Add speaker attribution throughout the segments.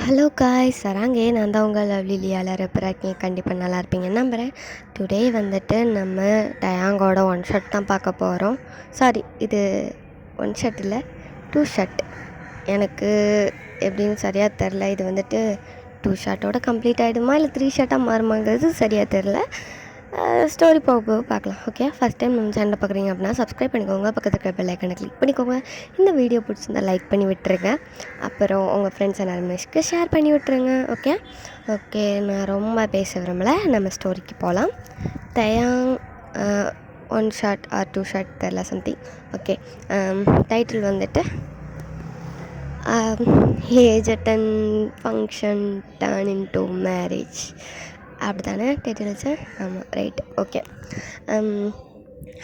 Speaker 1: Hello guys சராங்கே நான் தான் உங்கள் லவ்லி லியால இருக்கேன். கண்டிப்பாக நல்லா இருப்பீங்கன்னு நம்புகிறேன். டுடே வந்துட்டு நம்ம டயாங்கோட ஒன் ஷர்ட் தான் பார்க்க போகிறோம். சாரி, இது ஒன் ஷர்ட் இல்லை, 2 ஷர்ட். எனக்கு எப்படின்னு சரியாக தெரில. இது வந்துட்டு 2 ஷர்ட்டோட கம்ப்ளீட் ஆகிடுமா இல்லை 3 ஷர்ட்டாக மாறுமாங்கிறது சரியாக தெரில. ஸ்டோரி போக போக பார்க்கலாம். ஓகே, ஃபஸ்ட் டைம் நம்ம சேனலை பார்க்குறீங்க அப்படின்னா சப்ஸ்கிரைப் பண்ணிக்கோங்க. பக்கத்தில் இருக்கிற பெல் ஐக்கனை கிளிக் பண்ணிக்கோங்க. இந்த வீடியோ பிடிச்சிருந்தா லைக் பண்ணி விட்டுருங்க. அப்புறம் உங்கள் ஃப்ரெண்ட்ஸ் அண்ட் அனிமேஷ்க்கு ஷேர் பண்ணி விட்டுருங்க. ஓகே ஓகே நான் ரொம்ப பேச விரும்பலை, நம்ம ஸ்டோரிக்கு போகலாம். தயாங் ஒன் ஷார்ட் ஆர் 2 ஷார்ட் தெரில சம்திங். ஓகே, டைட்டில் வந்துட்டு age attend function turn into marriage அப்படி தானே டைட்டில்ஸு? ஆமாம், ரைட். ஓகே,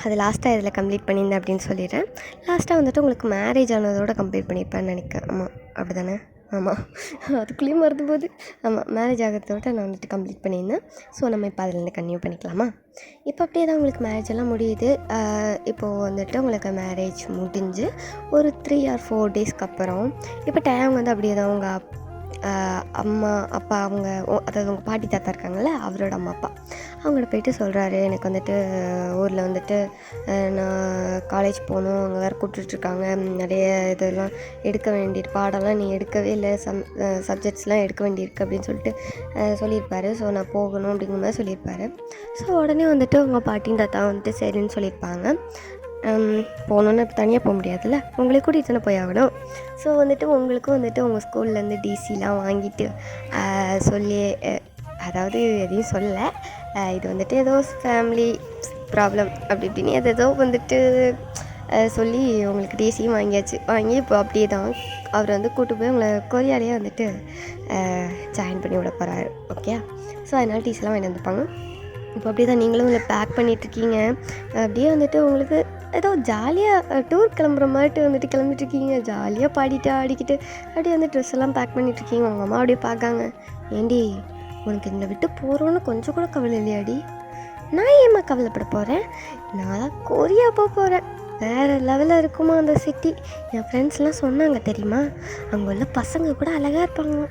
Speaker 1: அது லாஸ்ட்டாக இதில் கம்ப்ளீட் பண்ணியிருந்தேன் அப்படின்னு சொல்லிடுறேன். லாஸ்ட்டாக வந்துட்டு உங்களுக்கு மேரேஜ் ஆனதோடு கம்ப்ளீட் பண்ணியிருப்பேன்னு நினைக்கிறேன். ஆமாம், அப்படி தானே? ஆமாம், அதுக்குள்ளேயும் மறந்து போகுது. ஆமாம், மேரேஜ் ஆகிறதோட நான் வந்துட்டு கம்ப்ளீட் பண்ணியிருந்தேன். ஸோ நம்ம இப்போ அதிலேருந்து கன்டினியூ பண்ணிக்கலாமா? இப்போ அப்படியே தான் உங்களுக்கு மேரேஜ் எல்லாம் முடியுது. இப்போது வந்துட்டு உங்களுக்கு மேரேஜ் முடிஞ்சு ஒரு 3 or 4 டேஸ்க்கு அப்புறம் இப்போ டைம் வந்து அப்படியே தான் உங்கள் அம்மா அப்பா அவங்க அதாவது உங்கள் பாட்டி தாத்தா இருக்காங்கள்ல, அவரோட அம்மா அப்பா அவங்கள்ட்ட போயிட்டு சொல்கிறாரு, எனக்கு வந்துட்டு ஊரில் வந்துட்டு நான் காலேஜ் போகணும், அங்கே வேறு கூப்பிட்டுட்ருக்காங்க, நிறைய இதெல்லாம் எடுக்க வேண்டியிருக்கு, பாடம்லாம் நீ எடுக்கவே இல்லை, சப்ஜெக்ட்ஸ்லாம் எடுக்க வேண்டியிருக்கு அப்படின்னு சொல்லிட்டு சொல்லியிருப்பாரு. ஸோ நான் போகணும் அப்படிங்கிற மாதிரி சொல்லியிருப்பாரு. ஸோ உடனே வந்துட்டு உங்கள் பாட்டியும் தாத்தா வந்துட்டு சரின்னு சொல்லியிருப்பாங்க. போகணுன்னு இப்போ தனியாக போக முடியாதுல்ல, உங்களை கூட்டிகிட்டு தானே போய் ஆகணும். ஸோ வந்துட்டு உங்களுக்கும் வந்துட்டு உங்கள் ஸ்கூல்லேருந்து டிசிலாம் வாங்கிட்டு சொல்லி, அதாவது எதையும் சொல்லலை, இது வந்துட்டு ஏதோ ஃபேமிலி ப்ராப்ளம் அப்படி இப்படின்னு ஏதோ வந்துட்டு சொல்லி உங்களுக்கு டிசியும் வாங்கியாச்சு. வாங்கி இப்போ அப்படியே தான் அவர் வந்து கூப்பிட்டு போய் உங்களை கொரியாலேயே வந்துட்டு ஜாயின் பண்ணி விட போகிறாரு. ஓகே, ஸோ அதனால் டிசிலாம் வாங்கிட்டு வந்துப்பாங்க. இப்போ அப்படியே தான் நீங்களும் உங்களை பேக் பண்ணிகிட்ருக்கீங்க. அப்படியே வந்துட்டு உங்களுக்கு ஏதோ ஜாலியாக டூர் கிளம்புற மாதிரி வந்துட்டு கிளம்பிட்டுருக்கீங்க. ஜாலியாக பாடிட்டு ஆடிக்கிட்டு அப்படியே வந்து ட்ரெஸ் எல்லாம் பேக் பண்ணிகிட்ருக்கீங்க. உங்கள் அம்மா அப்படியே பார்க்காங்க, ஏண்டி உனக்கு இந்த விட்டு போகிறோன்னு கொஞ்சம் கூட கவலை இல்லையாடி? நான் ஏம்மா கவலைப்பட போகிறேன், நான் தான் கொரியா போக போகிறேன். வேறு லெவலில் இருக்குமா அந்த சிட்டி. என் ஃப்ரெண்ட்ஸ்லாம் சொன்னாங்க தெரியுமா, அங்கே உள்ள பசங்க கூட அழகாக இருப்பாங்க.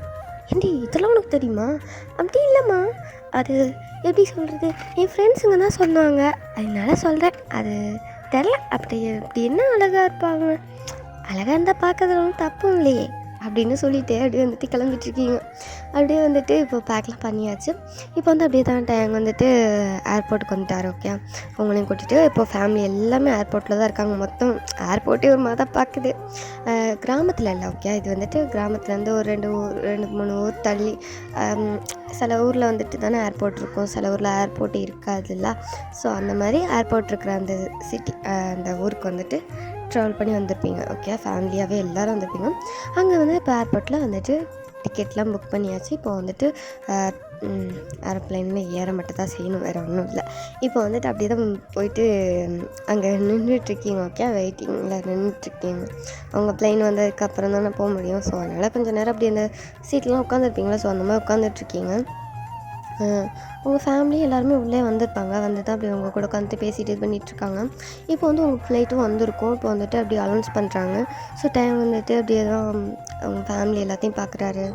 Speaker 1: ஏண்டி இதெல்லாம் உனக்கு தெரியுமா? அப்படி இல்லைம்மா, அது எப்படி சொல்கிறது, என் ஃப்ரெண்ட்ஸுங்க தான் சொன்னாங்க, அதனால சொல்கிறேன். அது தெரில, அப்படி என்ன அழகாக இருப்பாங்க, அழகாக இருந்தால் பார்க்கறதுல ஒன்றும் தப்பும் இல்லையே அப்படின்னு சொல்லிட்டு அப்படியே வந்துட்டு கிளம்பிட்டுருக்கீங்க. அப்படியே வந்துட்டு இப்போ பேக்லாம் பண்ணியாச்சு. இப்போ வந்து அப்படியே தான் டைம் வந்துட்டு ஏர்போர்ட்டுக்கு வந்துட்டார். ஓகே, உங்களையும் கூட்டிகிட்டு இப்போ ஃபேமிலி எல்லாமே ஏர்போர்ட்டில் தான் இருக்காங்க. மொத்தம் ஏர்போர்ட்டே ஒரு மாதிரி தான் பார்க்குது. கிராமத்தில் இல்லை. ஓகே, இது வந்துட்டு கிராமத்துலேருந்து ஒரு 2-3 ஊர் தள்ளி. சில ஊரில் வந்துட்டு தானே ஏர்போர்ட் இருக்கும், சில ஊரில் ஏர்போர்ட் இருக்காதுல்ல. ஸோ அந்த மாதிரி ஏர்போர்ட் இருக்கிற அந்த சிட்டி, அந்த ஊருக்கு வந்துட்டு ட்ராவல் பண்ணி வந்திருப்பீங்க. ஓகே, ஃபேமிலியாகவே எல்லோரும் வந்திருப்பீங்க. அங்கே வந்து இப்போ ஏர்போர்ட்டில் வந்துட்டு டிக்கெட்லாம் புக் பண்ணியாச்சு. இப்போ வந்துட்டு ஏரோப்ளைனில் ஏற மட்டும் தான் செய்யணும், வேறு ஒன்றும் இல்லை. இப்போ வந்துட்டு அப்படியே தான் போயிட்டு அங்கே நின்றுட்டுருக்கீங்க. ஓகே, வெயிட்டிங்கில் நின்றுட்டுருக்கீங்க. அவங்க ப்ளைன் வந்ததுக்கப்புறம் தானே போக முடியும். ஸோ அதனால் கொஞ்சம் நேரம் அப்படி அந்த சீட்லாம் உட்காந்துருப்பீங்களா, ஸோ அந்த மாதிரி உட்காந்துட்ருக்கீங்க. உங்கள் ஃபேமிலி எல்லாருமே உள்ளே வந்திருப்பாங்க. வந்து தான் அப்படி உங்கள் கூட உட்காந்து பேசிட்டு இது பண்ணிகிட்ருக்காங்க. இப்போ வந்து உங்கள் ஃப்ளைட்டும் வந்திருக்கும். இப்போ வந்துட்டு அப்படி அனௌன்ஸ் பண்ணுறாங்க. ஸோ டைம் வந்துட்டு அப்படியே தான் அவங்க ஃபேமிலி எல்லாத்தையும் பார்க்குறாரு.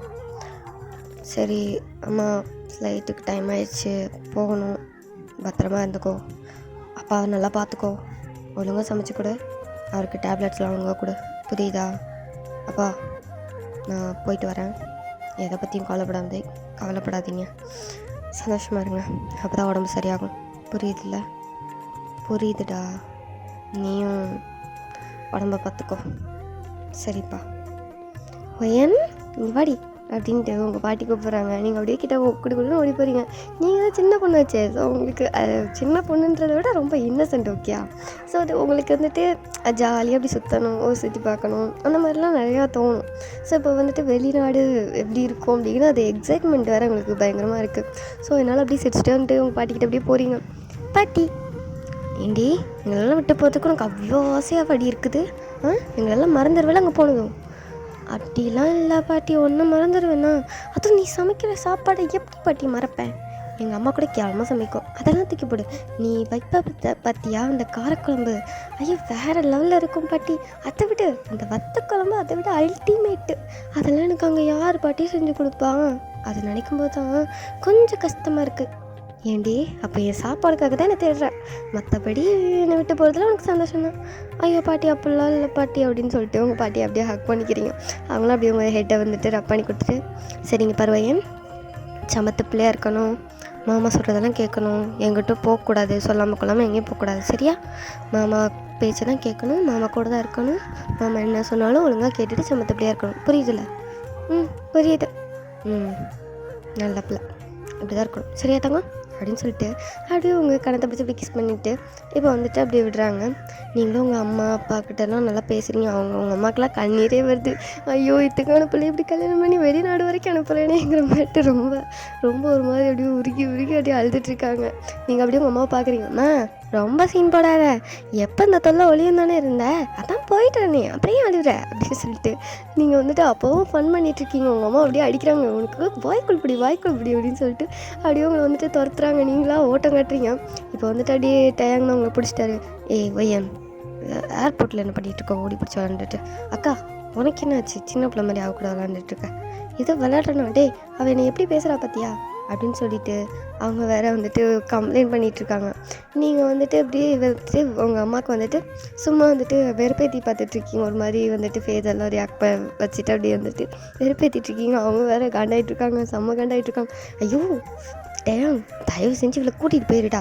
Speaker 1: சரி அம்மா, ஃப்ளைட்டுக்கு டைம் ஆயிடுச்சு, போகணும், பத்திரமா இருந்துக்கோ, அப்பாவை நல்லா பார்த்துக்கோ, ஒழுங்காக சமைச்சு கொடு, அவருக்கு டேப்லெட்ஸ்லாம் ஒழுங்காக கொடு, புரியுதா? அப்பா நான் போயிட்டு வரேன், எதை பற்றியும் கவலைப்படாதீங்க, சந்தோஷமாக இருங்க, அப்போ தான் உடம்பு சரியாகும். புரியுதுல்ல? புரியுதுடா, நீயும் உடம்ப பார்த்துக்கோ, சரிப்பா. ஒயன் நீ வாடி அப்படின்ட்டு உங்கள் பாட்டி கூப்பிட்றாங்க. நீங்கள் அப்படியே கிட்ட கொடுன்னு ஓடி போகிறீங்க. நீங்கள் தான் சின்ன பொண்ணு வச்சே, ஸோ உங்களுக்கு சின்ன பொண்ணுன்றதை விட ரொம்ப இன்னசென்ட். ஓகே, ஸோ அது உங்களுக்கு வந்துட்டு ஜாலியாக அப்படி சுற்றணும், சுற்றி பார்க்கணும், அந்த மாதிரிலாம் நிறையா தோணும். ஸோ இப்போ வந்துட்டு வெளிநாடு எப்படி இருக்கும் அப்படிங்கிற அது எக்ஸைட்மெண்ட் வேறு உங்களுக்கு பயங்கரமாக இருக்குது. ஸோ என்னால் அப்படியே சிரிச்சுட்டு வந்துட்டு உங்கள் பாட்டிக்கிட்ட அப்படியே போகிறீங்க. பாட்டி, ஏண்டி எங்களெல்லாம் விட்டு போகிறதுக்கு உனக்கு அவ்வளோ ஆசையாக படி இருக்குது? எங்களெல்லாம் மறந்துடுவேல அங்கே போனதும்? அப்படிலாம் இல்லை பாட்டி, ஒன்றும் மறந்துடுவேண்ணா. அதுவும் நீ சமைக்கிற சாப்பாடை எப்படி பாட்டி மறப்பேன்? எங்கள் அம்மா கூட கேவலமாக சமைக்கும், அதெல்லாம் தூக்கி போடு. நீ வைப்ப பார்த்தியா அந்த காரக்குழம்பு, ஐயோ வேறு லெவலில் இருக்கும் பாட்டி. அதை விட அந்த வத்த குழம்பு அதை விட அல்டிமேட்டு. அதெல்லாம் எனக்கு அங்கே யார் பாட்டி செஞ்சு கொடுப்பான். அதை நினைக்கும் போது தான் கொஞ்சம் கஷ்டமாக இருக்குது. ஏண்டி அப்போ என் சாப்பாடுக்காக தான் என்னை தேடுறேன், மற்றபடி என்னை விட்டு போகிறதுல உனக்கு சந்தோஷம் தான். ஐயோ பாட்டி அப்படிலாம் இல்லை பாட்டி அப்படின்னு சொல்லிட்டு உங்கள் பாட்டி அப்படியே ஹக் பண்ணிக்கிறீங்க. அவங்களும் அப்படியே உங்கள் ஹெட்டை வந்துட்டு ரப் பண்ணி கொடுத்துட்டு, சரிங்க பரவாயில்ல, சமத்து பிள்ளையாக இருக்கணும், மாமா சொல்கிறதெல்லாம் கேட்கணும், எங்கிட்ட போகக்கூடாது, சொல்லாமல் கொள்ளாமல் எங்கேயும் போகக்கூடாது, சரியா? மாமா பேச்சை தான் கேட்கணும், மாமா கூட தான் இருக்கணும், மாமா என்ன சொன்னாலும் ஒழுங்காக கேட்டுட்டு சமத்து பிள்ளையாக இருக்கணும், புரியுதுல்ல? புரியுது. நல்ல பிள்ளை, இப்படி தான் இருக்கணும், சரியா தங்க அப்படின்னு சொல்லிட்டு அப்படியே உங்கள் கணத்தை பிடிச்சி அப்படி கிஸ் பண்ணிவிட்டு இப்போ வந்துட்டு அப்படியே விடுறாங்க. நீங்களும் உங்கள் அம்மா அப்பா கிட்டலாம் நல்லா பேசுகிறீங்க. உங்கள் அம்மாக்கெலாம் கண்ணீரே வருது. ஐயோ இத்துக்கான பிள்ளை இப்படி கல்யாணம் பண்ணி வெளிநாடு வரைக்கும் அனுப்புகிறேனேங்கிற மாதிரி ரொம்ப ரொம்ப ஒரு மாதிரி அப்படியே உருகி அப்படியே அழுதுட்ருக்காங்க. நீங்கள் அப்படியே உங்கள் அம்மாவை பார்க்குறீங்கம்மா, ரொம்ப சீன் போடாத, எப்போ இந்த தொல்லை ஒளியும் தானே இருந்த, அதான் போயிட்டானே அப்படியே அழுகுற அப்படின்னு சொல்லிட்டு நீங்கள் வந்துட்டு அப்போவும் ஃபன் பண்ணிகிட்ருக்கீங்க. உங்கள் அம்மா அப்படியே அடிக்கிறாங்க, உனக்கு வாய்க்குள் பிடி அப்படின்னு சொல்லிட்டு அப்படியே உங்களை வந்துட்டு துரத்துறாங்க. நீங்களாம் ஓட்டம் காட்டுறீங்க. இப்போ வந்துட்டு அப்படியே டயங்னா உங்களை பிடிச்சிட்டாரு. வையன் ஏர்போர்ட்டில் என்ன பண்ணிகிட்டு இருக்கோம், ஓடி பிடிச்சி விளாண்டுட்டு, அக்கா உனக்கு என்ன ஆச்சு, சின்ன பிள்ளை மாதிரி ஆகக்கூட விளாண்டுட்டுருக்கேன், ஏதோ விளையாடுறனா, அவன் என்னை எப்படி பேசுகிறா பார்த்தியா அப்படின்னு சொல்லிட்டு அவங்க வேறு வந்துட்டு கம்ப்ளைண்ட் பண்ணிகிட்ருக்காங்க. நீங்கள் வந்துட்டு அப்படியே வந்துட்டு உங்கள் அம்மாவுக்கு வந்துட்டு சும்மா வந்துட்டு வெறுப்பேற்றி பார்த்துட்ருக்கீங்க. ஒரு மாதிரி வந்துட்டு ஃபேஸ் எல்லாம் ரியாக்ட் வச்சுட்டு அப்படியே வந்துட்டு வெறுப்பேற்றிட்ருக்கீங்க. அவங்க வேறு காண்டாயிட்ருக்காங்க, செம்ம காண்டாயிட்ருக்காங்க. ஐயோ தயவு செஞ்சு இவ்வளோ கூட்டிகிட்டு போயிருடா,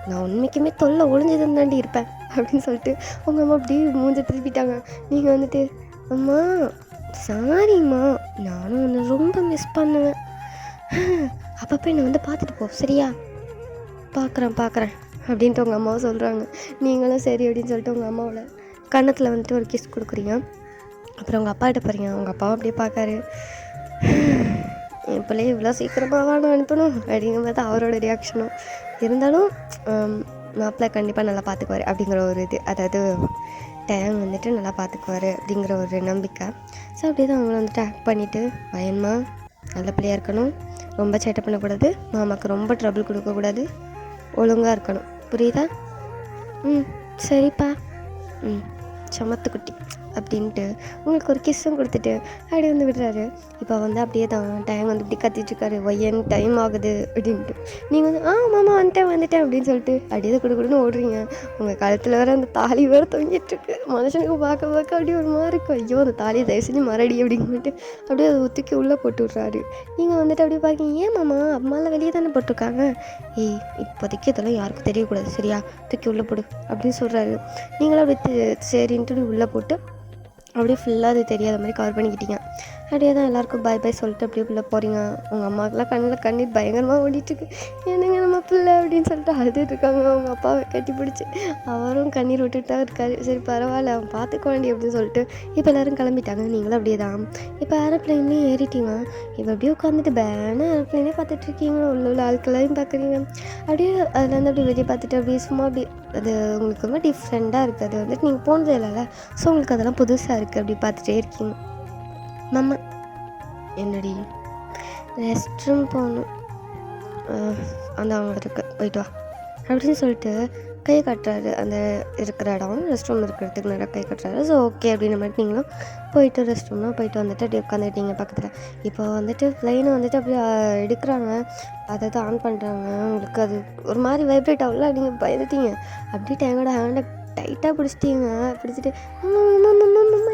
Speaker 1: நான் உண்மைக்குமே தொல்லை ஒளிஞ்சதுன்னு தாண்டி இருப்பேன் அப்படின்னு சொல்லிட்டு உங்கள் அம்மா அப்படியே மூஞ்ச திருப்பிட்டாங்க. நீங்கள் வந்துட்டு அம்மா சாரிம்மா, நானும் உன்னை ரொம்ப மிஸ் பண்ணுவேன், அப்பப்போ என்னை வந்து பார்த்துட்டு போ, சரியா? பார்க்குறேன் அப்படின்ட்டு உங்கள் அம்மாவை சொல்கிறாங்க. நீங்களும் சரி அப்படின்னு சொல்லிட்டு உங்கள் அம்மாவோட கன்னத்தில் வந்துட்டு ஒரு கிஸ் கொடுக்குறீங்க. அப்புறம் உங்கள் அப்பா கிட்ட போகிறீங்க. உங்கள் அப்பாவும் அப்படியே பார்க்காரு, என் பிள்ளைய இவ்வளோ சீக்கிரமாக நான் அனுப்பணும் அப்படிங்கும் போது அவரோட ரியாக்ஷனும் இருந்தாலும் மாப்பிள்ளை கண்டிப்பாக நல்லா பார்த்துக்குவார் அப்படிங்கிற ஒரு இது, அதாவது டேங் வந்துட்டு நல்லா பார்த்துக்குவார் அப்படிங்கிற ஒரு நம்பிக்கை. ஸோ அப்படி தான் அவங்கள வந்துட்டு ஆக்ட் பண்ணிவிட்டு, பயன்மா நல்ல பிள்ளையாக இருக்கணும், ரொம்ப சேட்டை பண்ணக்கூடாது, மாமாவுக்கு ரொம்ப ட்ரபிள் கொடுக்கக்கூடாது, ஒழுங்காக இருக்கணும், புரியுதா? சரிப்பா, சமத்துக்குட்டி அப்படின்ட்டு உங்களுக்கு ஒரு கிஸ்ஸும் கொடுத்துட்டு அப்படியே வந்து விடுறாரு. இப்போ வந்து அப்படியே தான் டைம் வந்து இப்படி கத்திட்டுருக்காரு, ஒய்யன் டைம் ஆகுது அப்படின்ட்டு. நீங்கள் வந்து மாமா வந்துட்டேன் அப்படின்னு சொல்லிட்டு அப்படியே கொடுன்னு ஓடுறீங்க. உங்கள் காலத்தில் வேறு அந்த தாலி வேறு தொங்கிட்டுருக்கு. மனுஷனுக்கு பார்க்க அப்படியே ஒரு மாதிரி இருக்கும். ஐயோ அந்த தாலியை தயவு செஞ்சு மறடி அப்படின்ட்டு அப்படியே அதை ஒத்துக்கி உள்ளே போட்டு விட்றாரு. நீங்கள் வந்துட்டு அப்படியே பார்க்கிங்க, ஏன் மாமா அம்மாலாம் வெளியே தானே போட்டிருக்காங்க, இப்போதைக்கு இதெல்லாம் யாருக்கும் தெரியக்கூடாது, சரியா? தூக்கி உள்ளே போடு அப்படின்னு சொல்கிறாரு. நீங்களும் அப்படியே சரின்ட்டு உள்ளே போட்டு அப்படியே ஃபுல்லாக அது தெரியாத மாதிரி கவர் பண்ணிக்கிட்டீங்க. அப்படியே தான் எல்லாேருக்கும் பாய் பாய் சொல்லிட்டு அப்படியே உள்ளே போகிறீங்க. உங்கள் அம்மாவுக்குலாம் கண்ணீர் பயங்கரமாக ஓடிட்டுருக்கு. என்னங்க நம்ம பிள்ளை அப்படின்னு சொல்லிட்டு அழுதுட்டுருக்காங்க. அவங்க அப்பாவை கட்டி பிடிச்சி அவரும் கண்ணீர் விட்டுட்டா இருக்காரு. சரி பரவாயில்ல, அவன் பார்த்துக்க வேண்டி அப்படின்னு சொல்லிட்டு இப்போ எல்லோரும் கிளம்பிட்டாங்க. நீங்களும் அப்படியே தான் இப்போ ஏரோப்ளைன்லேயும் ஏறிட்டீங்க. இப்போ அப்படியே உட்காந்துட்டு பேன ஏரோப்ளைனே பார்த்துட்ருக்கீங்க. உள்ள ஆட்களையும் பார்க்குறீங்க. அப்படியே அதுலேருந்து அப்படியே வெளியே பார்த்துட்டு அப்படியே சும்மா அப்படி அது உங்களுக்கு ரொம்ப டிஃப்ரெண்ட்டாக இருக்குது. அது வந்துட்டு நீங்கள் போனதே இல்லைல்ல, ஸோ உங்களுக்கு அதெல்லாம் புதுசாக இருக்குது. அப்படி பார்த்துட்டே இருக்கீங்க. மாமா என்னடி ரெஸ்ட் ரூம் போகணும், அந்த அவங்களுக்கு போயிட்டு வா அப்படின்னு சொல்லிட்டு கை கட்டுறாரு. அந்த இருக்கிற இடம் ரெஸ்ட் ரூம் இருக்கிறதுக்கு நிறையா கை கட்டுறாரு. ஸோ ஓகே அப்படின்ற மாதிரி நீங்களும் போயிட்டு ரெஸ்ட் ரூம்லாம் போயிட்டு வந்துட்டு அப்படியே உட்காந்துக்கிட்டீங்க பக்கத்தில். இப்போ வந்துட்டு ஃப்ளைனை வந்துட்டு அப்படியே எடுக்கிறாங்க, அதை தான் ஆன் பண்ணுறாங்க. உங்களுக்கு அது ஒரு மாதிரி வைப்ரேட் ஆகல, நீங்கள் பயந்துட்டீங்க. அப்படியே டேங்கோட ஹேண்டை டைட்டாக பிடிச்சிட்டிங்க. பிடிச்சிட்டு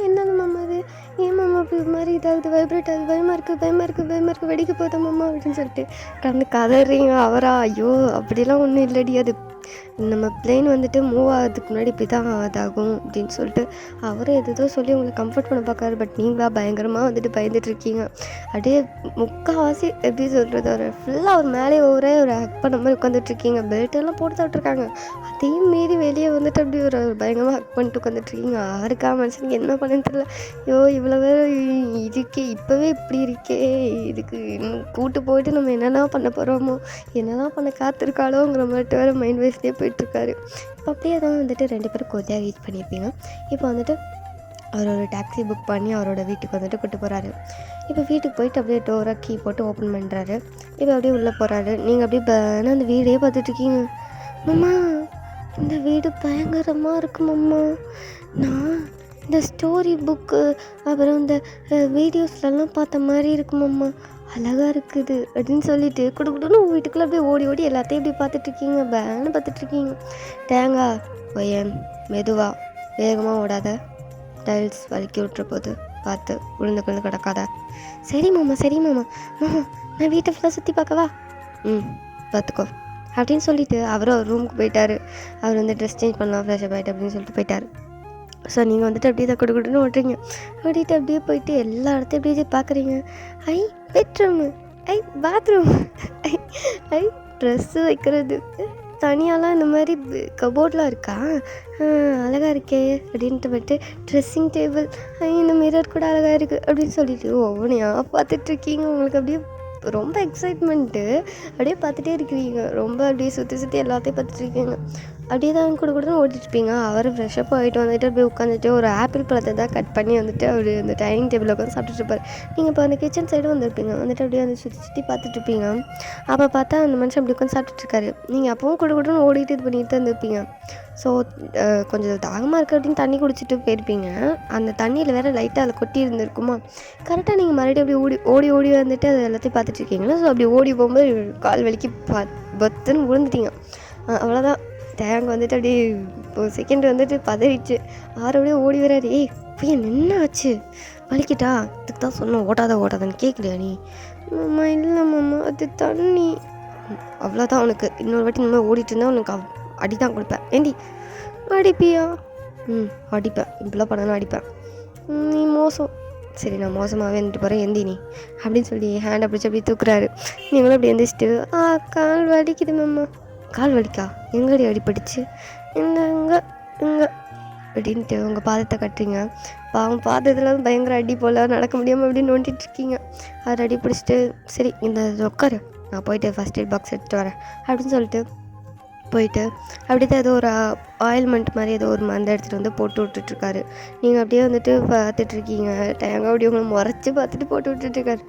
Speaker 1: என்னது மாமா அது, ஏன் மாமா அப்படி ஒரு மாதிரி இதாகுது, வைப்ரேட் ஆகுது, பயமாக இருக்குது வெடிக்க போதா மாமா அப்படின்னு சொல்லிட்டு கலந்து கதறீங்க. அவரா ஐயோ அப்படிலாம் ஒன்றும் இல்லடி, அது நம்ம பிளேன் வந்துட்டு மூவ் ஆகிறதுக்கு முன்னாடி இப்படி தான் இதாகும் அப்படின்னு சொல்லிட்டு அவரே எதோ சொல்லி உங்களை கம்ஃபர்ட் பண்ண பார்க்காரு. பட் நீங்களா பயங்கரமாக வந்துட்டு பயந்துட்டுருக்கீங்க. அப்படியே முக்கால்வாசி எப்படி சொல்கிறது, ஒரு ஃபுல்லாக ஒரு மேலே ஒரே ஒரு ஹக் பண்ண மாதிரி உட்காந்துட்ருக்கீங்க. பெல்ட்டெல்லாம் போட்டு விட்டுருக்காங்க, அதையும் மீறி வெளியே வந்துட்டு அப்படி ஒரு பயங்கரமாக ஹக் பண்ணிட்டு உட்காந்துட்ருக்கீங்க. யாருக்கா மனுஷனுக்கு என்ன பண்ணுன்னு தெரியல. ஐயோ இவ்வளோ இருக்கே, இப்போவே இப்படி இருக்கே, இதுக்கு கூட்டு போயிட்டு நம்ம என்னெல்லாம் பண்ண போகிறோமோ, என்னெல்லாம் பண்ண காத்திருக்காளோங்கிற மாதிரி வேறு மைண்ட் வைஸ்லேயே போயிட்டுருக்காரு. இப்போ அப்படியே தான் வந்துட்டு 2 பேரும் கொதியாக ரீச் பண்ணியிருப்பீங்க. இப்போ வந்துட்டு அவர் ஒரு டாக்ஸி புக் பண்ணி அவரோட வீட்டுக்கு வந்துட்டு கூட்டு போகிறாரு. இப்போ வீட்டுக்கு போயிட்டு அப்படியே டோரை கீ போட்டு ஓப்பன் பண்ணுறாரு. இப்போ அப்படியே உள்ளே போகிறாரு. நீங்கள் அப்படியே அந்த வீடே பார்த்துட்ருக்கீங்க. மம்மா, இந்த வீடு பயங்கரமாக இருக்கு மம்மா. நான் இந்த ஸ்டோரி புக்கு அப்புறம் இந்த வீடியோஸ்லலாம் பார்த்த மாதிரி இருக்குமம்மா, அழகாக இருக்குது அப்படின்னு சொல்லிட்டு குடுக்குன்னு வீட்டுக்குள்ளே அப்படியே ஓடி ஓடி எல்லாத்தையும் இப்படி பார்த்துட்ருக்கீங்க. பேன்னு பார்த்துட்ருக்கீங்க. தேங்காய் பையன் மெதுவாக வேகமாக ஓடாத, டைல்ஸ் வலிக்கி விட்டுற போது பார்த்து விழுந்து கிடக்காத. சரி மாமா மாமா, நான் வீட்டை ஃபுல்லாக சுற்றி பார்க்கவா? பார்த்துக்கோ அப்படின்னு சொல்லிவிட்டு அவரும் ரூமுக்கு போயிட்டார். அவர் வந்து ட்ரெஸ் சேஞ்ச் பண்ணலாம், ஃப்ரெஷ் அப் ஆகிட்டு அப்படின்னு சொல்லிட்டு போயிட்டார். ஸோ நீங்கள் வந்துட்டு அப்படியே தான் கொடுக்குன்னு ஓட்டுறீங்க. ஓட்டிகிட்டு அப்படியே போயிட்டு எல்லா இடத்தையும் அப்படியே பார்க்குறீங்க. ஐ பெட்ரூமு, ஐ பாத்ரூம், ஐ ஐ ட்ரெஸ்ஸு வைக்கிறது தனியாலாம் இந்த மாதிரி கபோர்ட்லாம் இருக்கா, அழகாக இருக்கே அப்படின்ட்டு போய்ட்டு ட்ரெஸ்ஸிங் டேபிள், இந்த மிரர் கூட அழகாக இருக்குது அப்படின்னு சொல்லிட்டு ஒவ்வொன்றையாக பார்த்துட்ருக்கீங்க. உங்களுக்கு அப்படியே ரொம்ப எக்ஸைட்மெண்ட்டு, அப்படியே பார்த்துட்டே இருக்கிறீங்க. ரொம்ப அப்படியே சுற்றி எல்லாத்தையும் பார்த்துட்ருக்கீங்க. அப்படியே தான் கூட ஓட்டிட்டுருப்பீங்க. அவர் ஃப்ரெஷ்ஷப் ஆகிட்டு வந்துட்டு அப்படியே உட்காந்துட்டு ஒரு ஆப்பிள் பழத்தை தான் கட் பண்ணி வந்துட்டு அவர் அந்த டைனிங் டேபிளில் உட்காந்து சாப்பிட்டுருப்பார். நீங்கள் இப்போ அந்த கிச்சன் சைடு வந்திருப்பீங்க. வந்துட்டு அப்படியே வந்து சுற்றி பார்த்துட்ருப்பீங்க. அப்போ பார்த்தா அந்த மனுஷன் அப்படி உட்காந்து சாப்பிட்டுருக்காரு. நீங்கள் அப்பவும் கூட ஓடிட்டு இது பண்ணிட்டு தான் இருந்திருப்பீங்க. ஸோ கொஞ்சம் தாகமாக இருக்குது அப்படின்னு தண்ணி குடிச்சிட்டு போயிருப்பீங்க. அந்த தண்ணியில் வேறு லைட்டாக அதில் கொட்டி இருந்திருக்குமா, கரெக்டாக நீங்கள் மறுபடியும் அப்படியே ஓடி வந்துட்டு அது எல்லாத்தையும் பார்த்துட்ருக்கீங்களா. ஸோ அப்படி ஓடி போகும்போது கால் வலிக்கு பத்துன்னு விழுந்துட்டீங்க. அவ்வளோதான். தேங்காய் வந்துட்டு அப்படியே இப்போ செகண்ட் வந்துட்டு பதவிச்சு அப்படியே ஓடி வராரு. ஏய் பையன் என்ன ஆச்சு, வலிக்கிட்டா? இதுக்கு தான் சொன்னோம் ஓட்டாதான்னு கேட்கலையா நீ? மாமா இல்லை மாமா, அது தண்ணி. அவ்வளோதான். உனக்கு இன்னொரு வாட்டி இந்த மாதிரி ஓடிட்டு இருந்தால் உனக்கு அடி தான் கொடுப்பேன். ஏண்டி அடிப்பியா? அடிப்பேன், இப்படிலாம் பண்ணாலும் அடிப்பேன். நீ மோசம். சரி, நான் மோசமாகவே இருந்துட்டு போகிறேன், எந்தி நீ அப்படின்னு சொல்லி ஹேண்டை பிடிச்சி அப்படி தூக்குறாரு. நீங்களும் அப்படி எந்திரிச்சிட்டு கால் வலிக்குது மாமா. கால் வலிக்கா? எங்கடி அடிப்படிச்சு? இங்கே அப்படின்ட்டு உங்கள் பாதத்தை கட்டுறீங்க. பாவம் பாதத்தில் பயங்கர அடி போல் நடக்க முடியாமல் அப்படின்னு நோண்டிகிட்ருக்கீங்க. அவர் அடி பிடிச்சிட்டு சரி இந்த உட்காரு, நான் போயிட்டு ஃபஸ்ட் எய்ட் பாக்ஸ் எடுத்துகிட்டு வரேன் அப்படின்னு சொல்லிட்டு போயிட்டு அப்படி தான் ஏதோ ஒரு ஆயில்மெண்ட் மாதிரி ஏதோ ஒரு மருந்து எடுத்துகிட்டு வந்து போட்டு விட்டுட்ருக்காரு. நீங்கள் அப்படியே வந்துட்டு பார்த்துட்ருக்கீங்க. தேங்காய் அப்படி உங்களை முறைச்சி பார்த்துட்டு போட்டு விட்டுட்ருக்காரு.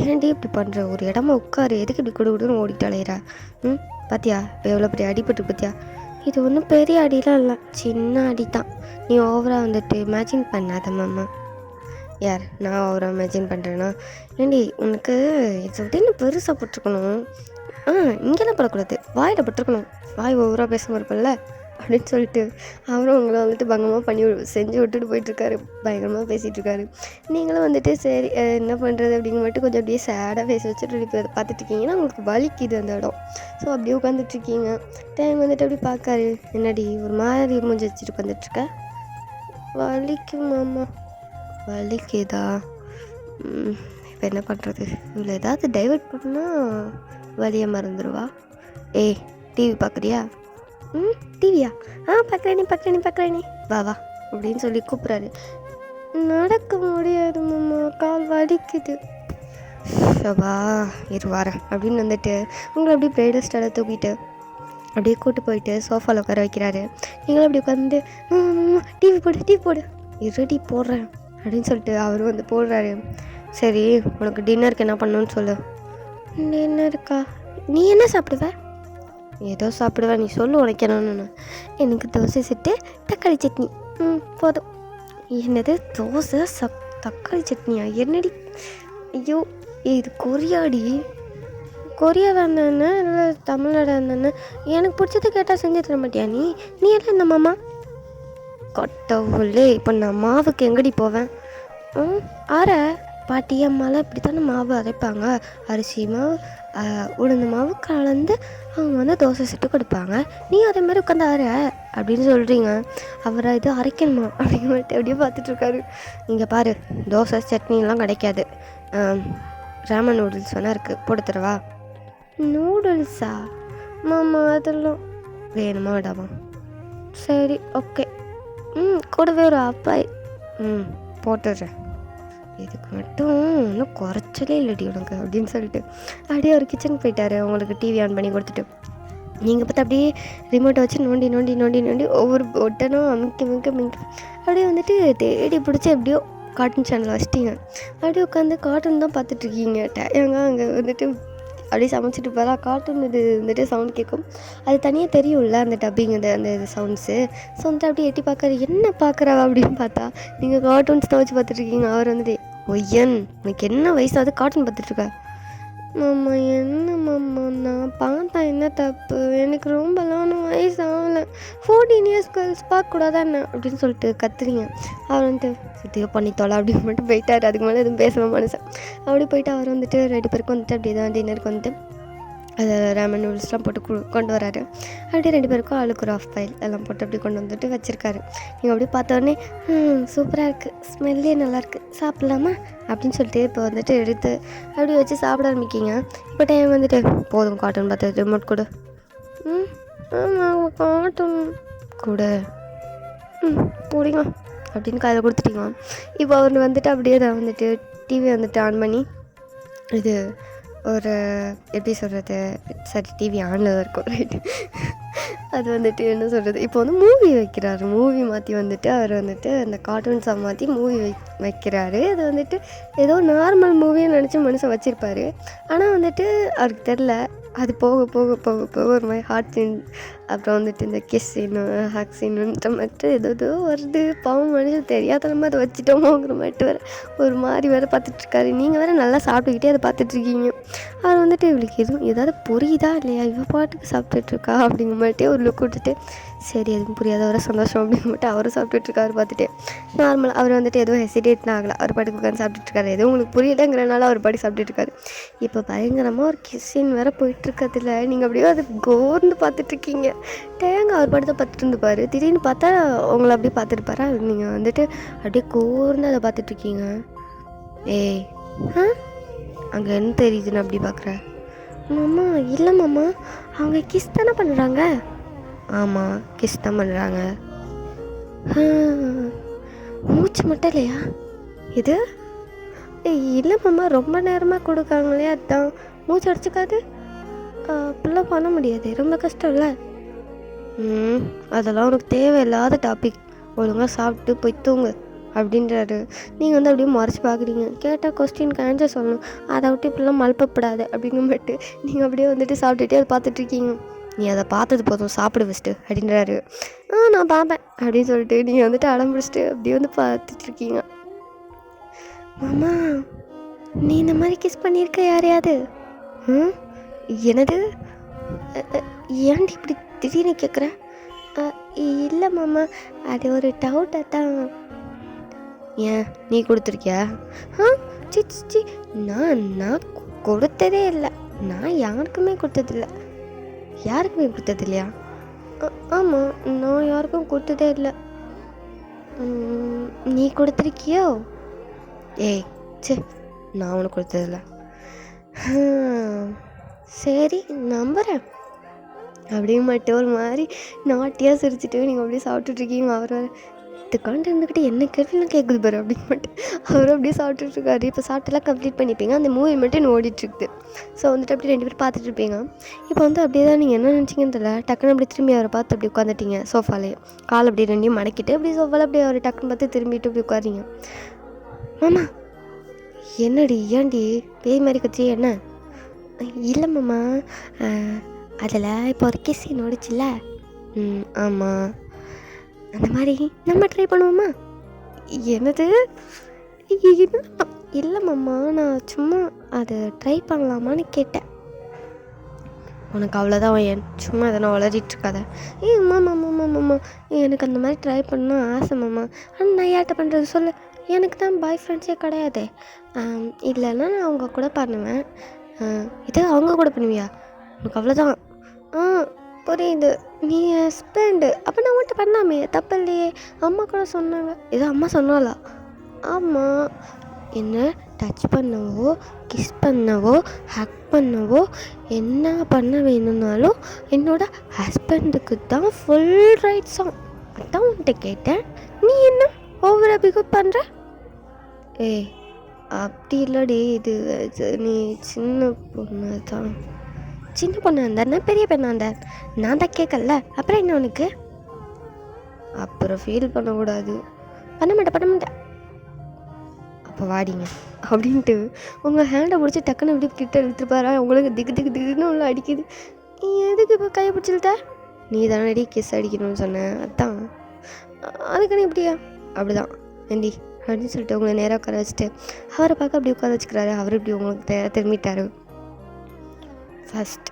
Speaker 1: ஏன்டி இப்படி பண்ணுற, ஒரு இடமா உட்காரு, எதுக்கு இப்படி கொடுன்னு ஓடிட்டு அலையிற? பார்த்தியா இப்போ எவ்வளோ பெரிய அடிபட்டு பார்த்தியா? இது ஒன்றும் பெரிய அடிலாம் இல்லை, சின்ன அடி தான். நீ ஓவராக வந்துட்டு இமேஜின் பண்ணாத மாமா. யார் நான் ஓவராக இமேஜின் பண்ணுறேன்னா? ஏண்டி உனக்கு இதை விட்டு இன்னும் பெருசாக போட்டிருக்கணும். இங்கெல்லாம் படக்கூடாது, வாயில் பட்டிருக்கணும். வாய் ஓவராக பேசாமல் இருப்பல்ல அப்படின்னு சொல்லிட்டு அவரும் உங்களை வந்துட்டு பங்கமாக பண்ணி செஞ்சு விட்டுட்டு போயிட்டுருக்காரு. பயங்கரமாக பேசிகிட்ருக்காரு. நீங்களும் வந்துட்டு சரி என்ன பண்ணுறது அப்படிங்க மட்டும் கொஞ்சம் அப்படியே சேடாக பேச வச்சுட்டு இப்போ பார்த்துட்ருக்கீங்கன்னா உங்களுக்கு வலிக்குது அந்த இடம். ஸோ அப்படியே உட்காந்துட்ருக்கீங்க. டைம் வந்துட்டு அப்படி பார்க்காரு. என்னடி ஒரு மாதிரி மூஞ்சி வச்சுட்டு உட்காந்துட்ருக்க? வலிக்குமாம்மா. வலிக்குதா? இப்போ என்ன பண்ணுறது? இவ்வளோ ஏதாவது டைவர்ட் பண்ணால் வலியை மறந்துடுவா. ஏய் டிவி பார்க்குறியா? டிவியா? பார்க்குறேனே வா அப்படின்னு சொல்லி கூப்பிட்றாரு. நடக்க முடியாது மாமா, கால் வலிக்குது. வா இரு வரேன் அப்படின்னு வந்துட்டு உங்களை அப்படியே பிரைடல் ஸ்டைலை தூக்கிட்டு அப்படியே கூட்டு போயிட்டு சோஃபாவில் உட்கார வைக்கிறாரு. நீங்களும் அப்படி உட்காந்து டிவி போடு இருடி போடுறேன் அப்படின்னு சொல்லிட்டு அவரும் வந்து போடுறாரு. சரி உனக்கு டின்னருக்கு என்ன பண்ணணும்னு சொல்லு. டின்னருக்கா? நீ என்ன சாப்பிடுவ? ஏதோ சாப்பிடுவேன், நீ சொல்லு உனக்கு என்னன்னு. எனக்கு தோசை செட்டு தக்காளி சட்னி. போதும். என்னது தோசை தக்காளி சட்னியா? என்னடி? ஐயோ இது கொரியாடி. கொரியா வேண்டான்னு இல்லை தமிழ்நாடு வேண்டான்னு எனக்கு பிடிச்சது கேட்டால் செஞ்சு தர மாட்டியா நீ? நீ எல்லாம் இந்த மாமா கொட்டவுள்ளே. இப்போ நான் மாவுக்கு எங்கடி போவேன்? பாட்டி அம்மாலாம் இப்படி தானே மாவு அரைப்பாங்க. அரிசி மாவு உளுந்து மாவு கலந்து அவங்க வந்து தோசை சுட்டு கொடுப்பாங்க. நீ அதே மாதிரி உட்காந்து அப்படின்னு சொல்கிறீங்க. அவரை இது அரைக்கணுமா அப்படிங்கிற மாதிரி அப்படியே பார்த்துட்ருக்காரு. இங்கே பாரு, தோசை சட்னிலாம் கிடைக்காது. ராமன் நூடுல்ஸ் வேணா இருக்குது, போட்டு தரவா? நூடுல்ஸா மாமா? அதெல்லாம் வேணுமா வேடாமா? சரி ஓகே. கூடவே ஒரு அப்பாய் போட்டுடுறேன். இதுக்கு மட்டும் இன்னும் குறைச்சலே இல்லடி உனக்கு அப்படின்னு சொல்லிட்டு அப்படியே ஒரு கிச்சனுக்கு போயிட்டாரு. அவங்களுக்கு டிவி ஆன் பண்ணி கொடுத்துட்டு நீங்கள் பார்த்தா அப்படியே ரிமோட்டை வச்சு நோண்டி நோண்டி நோண்டி நோண்டி ஒவ்வொரு பட்டனும் அமுக்கி அமுக்கி அமுக்கி அப்படியே வந்துட்டு தேடி பிடிச்சி எப்படியோ கார்ட்டூன் சேனல் வச்சிட்டிங்க. அப்படியே உட்காந்து கார்ட்டூன் தான் பார்த்துட்ருக்கீங்க. டயங்க அங்கே வந்துட்டு அப்படியே சமைச்சிட்டு போகிறா கார்ட்டூன் இது வந்துட்டு சவுண்ட் கேட்கும். அது தனியாக தெரியும்ல அந்த டப்பிங் அந்த இது சவுண்ட்ஸு. ஸோ வந்துட்டு அப்படியே எட்டி பார்க்குறாரு. என்ன பார்க்குறா அப்படின்னு பார்த்தா நீங்கள் கார்ட்டூன்ஸ் தான் வச்சு பார்த்துட்ருக்கீங்க. அவர் வந்துட்டு ஒய்யன் உனக்கு என்ன வயசாவது கார்ட்டூன் பார்த்துட்ருக்கா? மாமா என்ன மாமா நான் பார்த்தா என்ன தப்பு, எனக்கு ரொம்பலாம் ஒன்றும் வயசு ஆகலை, 14 இயர்ஸ் கேர்ள்ஸ் பார்க்கக்கூடாதா என்ன அப்படின்னு சொல்லிட்டு கத்துறீங்க. அவர் வந்துட்டு இதோ பண்ணித்தோலை அப்படின்னு மட்டும் போயிட்டார். அதுக்கு மேலே எதுவும் பேசணும் மனுஷன். அப்படி போயிட்டு அவர் வந்துட்டு 2 பேருக்கும் வந்துட்டு அப்படி தான் டின்னருக்கு வந்துட்டு அதை ரேமன் நூடுல்ஸ்லாம் போட்டு கொண்டு வராரு. அப்படியே 2 பேருக்கும் ஆளுக்கு ஒரு ஆஃப் பாயில் எல்லாம் போட்டு அப்படி கொண்டு வந்துட்டு வச்சுருக்காரு. நீங்கள் அப்படியே பார்த்தோடனே சூப்பராக இருக்குது, ஸ்மெல்லே நல்லாயிருக்கு, சாப்பிட்லாமா அப்படின்னு சொல்லிட்டு இப்போ வந்துட்டு எடுத்து அப்படி வச்சு சாப்பிட ஆரம்பிக்கிங்க. இப்போ டைம் வந்துட்டு போதும் கார்ட்டூன் பார்த்து ரிமோட் கொடு. ஆமாம் கார்ட்டூன் கூட போடிங்க அப்படின்னு கையில் கொடுத்துட்டீங்க. இப்போ அவர் வந்துட்டு அப்படியே தான் வந்துட்டு டிவி வந்துட்டு ஆன் பண்ணி இது ஒரு எப்படி சொல்கிறது, சரி டிவி ஆனில் இருக்கும் ரைட்டு, அது வந்துட்டு என்ன சொல்கிறது, இப்போ வந்து மூவி வைக்கிறாரு. மூவி மாற்றி வந்துட்டு அவர் வந்துட்டு அந்த கார்ட்டூன்ஸை மாற்றி மூவி வைக்கிறாரு. அது வந்துட்டு ஏதோ நார்மல் மூவின்னு நினச்சி மனுஷன் வச்சுருப்பார். ஆனால் வந்துட்டு அவருக்கு தெரில, அது போக போக போக போக ஒரு மாதிரி ஹார்ட் சீன், அப்புறம் வந்துட்டு இந்த கிஸ் சீனு ஹக் சீனுன்ற மட்டும் ஏதோ வருது. பாவம் மனுஷன் தெரியாதனமா அதை வச்சுட்டோமோங்கிற மட்டும் வேறு ஒரு மாதிரி வேறு பார்த்துட்ருக்காரு. நீங்கள் வேறு நல்லா சாப்பிட்டுக்கிட்டே அதை பார்த்துட்ருக்கீங்க. அவர் வந்துட்டு இவளுக்கு ஏதாவது புரியுதா இல்லையா, இவ பாட்டுக்கு சாப்பிட்டுட்ருக்கா அப்படிங்கிற மாட்டே ஒரு லுக் விட்டுட்டு சரி எதுவும் புரியாத வர சந்தோஷம் அப்படின்னு மட்டும் அவரும் சாப்பிட்டுட்ருக்காரு. பார்த்துட்டு நார்மல் அவர் வந்துட்டு எதுவும் ஹெசிடேட்னா ஆகலை. அவர் பாட்டுக்கு உட்காந்து சாப்பிட்டுட்ருக்காரு. எதுவும் உங்களுக்கு புரியலைங்கிறனால அவர் பாட்டி சாப்பிட்டுட்ருக்காரு. இப்போ பயங்கரமாக ஒரு கிஸ்ஸின் வேறு போயிட்டுருக்கிறதுல நீங்கள் அப்படியே அது கோர்ந்து பார்த்துட்ருக்கீங்க. டேங்க அவர் பாட்டு தான் பார்த்துட்டு இருந்துப்பார். திடீர்னு பார்த்தா உங்களை அப்படியே பார்த்துருப்பாரா, நீங்கள் வந்துட்டு அப்படியே கோர்ந்து அதை பார்த்துட்ருக்கீங்க. ஏய் அங்கே என்ன தெரியுதுன்னு அப்படி பார்க்குறேன். மாமா இல்லை மாமா அவங்க கிஸ் தானே பண்ணுறாங்க. ஆமாம் கிஸ் தான் பண்ணுறாங்க. மூச்சு மட்டும் இல்லையா இது? இல்லை மாமா ரொம்ப நேரமாக கொடுக்காங்களே அதுதான் மூச்சு அடிச்சுக்காது. அப்படிலாம் பண்ண முடியாது, ரொம்ப கஷ்டம் இல்லை. அதெல்லாம் உனக்கு தேவையில்லாத டாபிக், ஒழுங்காக சாப்பிட்டு போய் தூங்கு அப்படின்றாரு. நீங்கள் வந்து அப்படியே மறைச்சி பார்க்குறீங்க. கேட்டால் கொஸ்டினுக்கு ஆன்சர் சொல்லணும், அதை விட்டு இப்படிலாம் மழுப்பப்படாது அப்படிங்க மாட்டு நீங்கள் அப்படியே வந்துட்டு சாப்பிட்டுட்டே அதை பார்த்துட்ருக்கீங்க. நீ அதை பார்த்தது போதும் சாப்பிடு ஃபஸ்ட்டு அப்படின்றாரு. நான் பார்ப்பேன் அப்படின்னு சொல்லிட்டு நீங்கள் வந்துட்டு அடம் பிடிச்சிட்டு அப்படியே வந்து பார்த்துட்ருக்கீங்க. மாமா நீ இந்த மாதிரி கிஸ் பண்ணியிருக்க யாரையாவது? என்னது ஏன்டி இப்படி திடீர்னு கேட்குற? இல்லை மாமா அது ஒரு டவுட்டாக தான். ஏன் நீ கொடுத்துருக்கியா? சிச்சி நான் கொடுத்ததே இல்லை, நான் யாருக்குமே கொடுத்ததில்லை. யாருக்குமே கொடுத்தது இல்லையா? ஆமாம் நான் யாருக்கும் கொடுத்ததே இல்லை. நீ கொடுத்துருக்கியோ? ஏய் சே நான் உனக்கு கொடுத்ததில்ல. சரி நம்புகிறேன் அப்படியே மட்டும் ஒரு மாதிரி நாட்டியாக சிரிச்சுட்டு நீங்கள் அப்படியே சாப்பிட்டுட்ருக்கீங்க. அவர் வேறு இதுக்காண்டு இருந்துக்கிட்டு என்ன கேள்விலாம் கேட்குது பாரு அப்படின்னு மட்டும் அவரும் அப்படியே சாப்பிட்டுட்ருக்காரு. இப்போ சாப்பிட்டுலாம் கம்ப்ளீட் பண்ணிப்பீங்க. அந்த மூவி மட்டும் இன்னும் ஓடிட்டுருக்குது. ஸோ வந்துட்டு அப்படியே 2 பேர் பார்த்துட்ருப்பீங்க. இப்போ வந்து அப்படியே தான் நீங்கள் என்ன நினச்சிங்கன்னு தெரியல, டக்குன்னு அப்படி திரும்பி அவரை பார்த்து அப்படி உட்காந்துட்டீங்க சோஃபாலே. கால் அப்படி 2 மடக்கிட்டு அப்படி சோஃபாவில் அப்படியே அவரை டக்குன்னு பார்த்து திரும்பிட்டு அப்படி உட்காரிங்க. மாமா என்னடி ஏன்டி பேய் மாதிரி கட்சி என்ன? இல்லை மாமா அதில் இப்போ ஒரு கிஸ் நோடிச்சில்ல. ஆமாம் அந்த மாதிரி நம்ம ட்ரை பண்ணுவோமா? என்னது? இல்லை மாமா நான் சும்மா அதை ட்ரை பண்ணலாமான்னு கேட்டேன். உனக்கு அவ்வளோதான் என் சும்மா எதனா வளரிட்டுருக்காத. மாமா மாமா மாமா எனக்கு அந்த மாதிரி ட்ரை பண்ணணும் ஆசை மாமா. ஆனால் நான் யார்கிட்ட பண்ணுறது சொல்லு, எனக்கு தான் பாய் ஃப்ரெண்ட்ஸே கிடையாதே. இல்லைன்னா நான் அவங்க கூட பண்ணுவேன். இது அவங்க கூட பண்ணுவியா? உனக்கு அவ்வளோதான். புரியுது, நீ ஹஸ்பண்டு அப்போ நான் உன்கிட்ட பண்ணாமே தப்பு இல்லையே. அம்மா கூட சொன்னாங்க. ஏதோ அம்மா சொன்னாலா? ஆமாம் என்ன டச் பண்ணவோ கிஸ் பண்ணவோ ஹக் பண்ணவோ என்ன பண்ண வேணும்னாலும் என்னோட ஹஸ்பண்டுக்கு தான் ஃபுல் ரைட்ஸாம். அதான் உன்கிட்ட கேட்டேன், நீ என்ன ஓவராக பிகப் பண்ணுற? அப்படி இல்லடி, இது நீ சின்ன பொண்ணு தான். சின்ன பொண்ணாக இருந்தா பெரிய பெண்ணாக இருந்தா நான் தான் கேட்கல, அப்புறம் என்ன உனக்கு? அப்புறம் ஃபீல் பண்ணக்கூடாது. பண்ண மாட்டேன். அப்போ வாடிங்க அப்படின்ட்டு உங்கள் ஹேண்டை பிடிச்சி டக்குன்னு இப்படி கிட்ட இழுத்துருப்பாரா, உங்களுக்கு திக்கு திக்கு திக்குன்னு உள்ள அடிக்குது. நீ எதுக்கு இப்போ கையை பிடிச்சிருத்த? நீ தானடி கிஸ் அடிக்கணும்னு சொன்னேன், அதான் அதுக்குன்னு இப்படியா? அப்படிதான் ஏண்டி அப்படின்னு சொல்லிட்டு உங்களை நேராக உட்கார வச்சுட்டு அவரை பார்க்க அப்படி உட்கார வச்சுக்கிறாரு. அவர் இப்படி உங்களுக்கு திரும்பிட்டாரு. ஃபஸ்ட்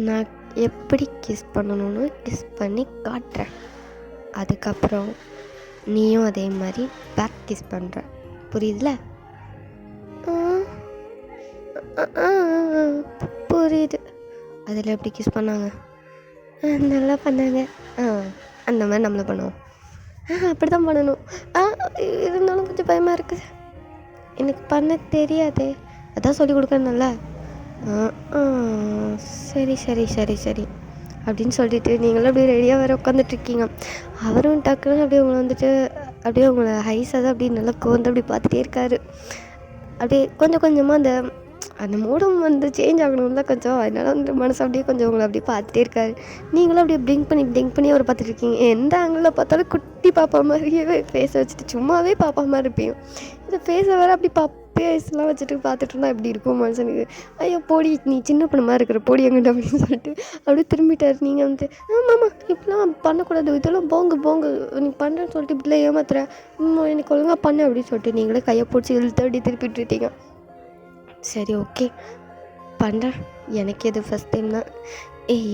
Speaker 1: நான் எப்படி கிஸ் பண்ணணும்னு கிஸ் பண்ணி காட்டுறேன். அதுக்கப்புறம் நீயும் அதே மாதிரி பேக் கிஸ் பண்ணுற, புரியுதுல? புரியுது. அதில் எப்படி கிஸ் பண்ணாங்க? நல்லா பண்ணாங்க. அந்த மாதிரி நம்மளை பண்ணுவோம். அப்படி தான் பண்ணணும். இருந்தாலும் கொஞ்சம் பயமாக இருக்குது, எனக்கு பண்ண தெரியாதே, அதான் சொல்லி கொடுக்கணும்ல. சரி சரி சரி சரி அப்படின்னு சொல்லிட்டு நீங்களும் அப்படியே ரெடியாக வேறு உட்காந்துட்ருக்கீங்க. அவரும் டக்குன்னு அப்படியே உங்களை வந்துட்டு அப்படியே உங்களை ஹைஸாக அப்படியே நல்லா கோந்து அப்படி பார்த்துட்டே இருக்காரு. அப்படியே கொஞ்சம் கொஞ்சமாக அந்த மூடும் வந்து சேஞ்ச் ஆகணும்ல கொஞ்சம், அதனால வந்து மனசு அப்படியே கொஞ்சம் உங்களை அப்படியே பார்த்துட்டே இருக்காரு. நீங்களும் அப்படியே பிளிங்க் பண்ணி அவரை பார்த்துட்டு இருக்கீங்க. எந்த ஆங்கிளில் பார்த்தாலும் குட்டி பாப்பா மாதிரியே ஃபேஸை வச்சுட்டு சும்மாவே பாப்பா மாதிரி இருப்பீங்க. இந்த ஃபேஸை வேறு அப்படி ஃபேஸ்லாம் வச்சுட்டு பார்த்துட்டு இருந்தால் எப்படி இருக்கும் மனுஷனுக்கு? ஐயோ போடி, நீ சின்ன பொண்ணு மாதிரி இருக்கிற போடி எங்கிட்ட அப்படின்னு சொல்லிட்டு அப்படியே திரும்பிட்டார். நீங்கள் வந்து ஆமாம்மா இப்படிலாம் பண்ணக்கூடாது, இதெல்லாம் போங்க நீ பண்ணுறேன்னு சொல்லிட்டு இப்படிலாம் ஏமாத்துற, எனக்கு ஒழுங்காக பண்ண அப்படின்னு சொல்லிட்டு நீங்களே கையை பிடிச்சி இழுத்து அப்படி திருப்பிட்டு இருக்கீங்க. சரி ஓகே பண்ணுறேன், எனக்கு எது ஃபஸ்ட் டைம் தான்,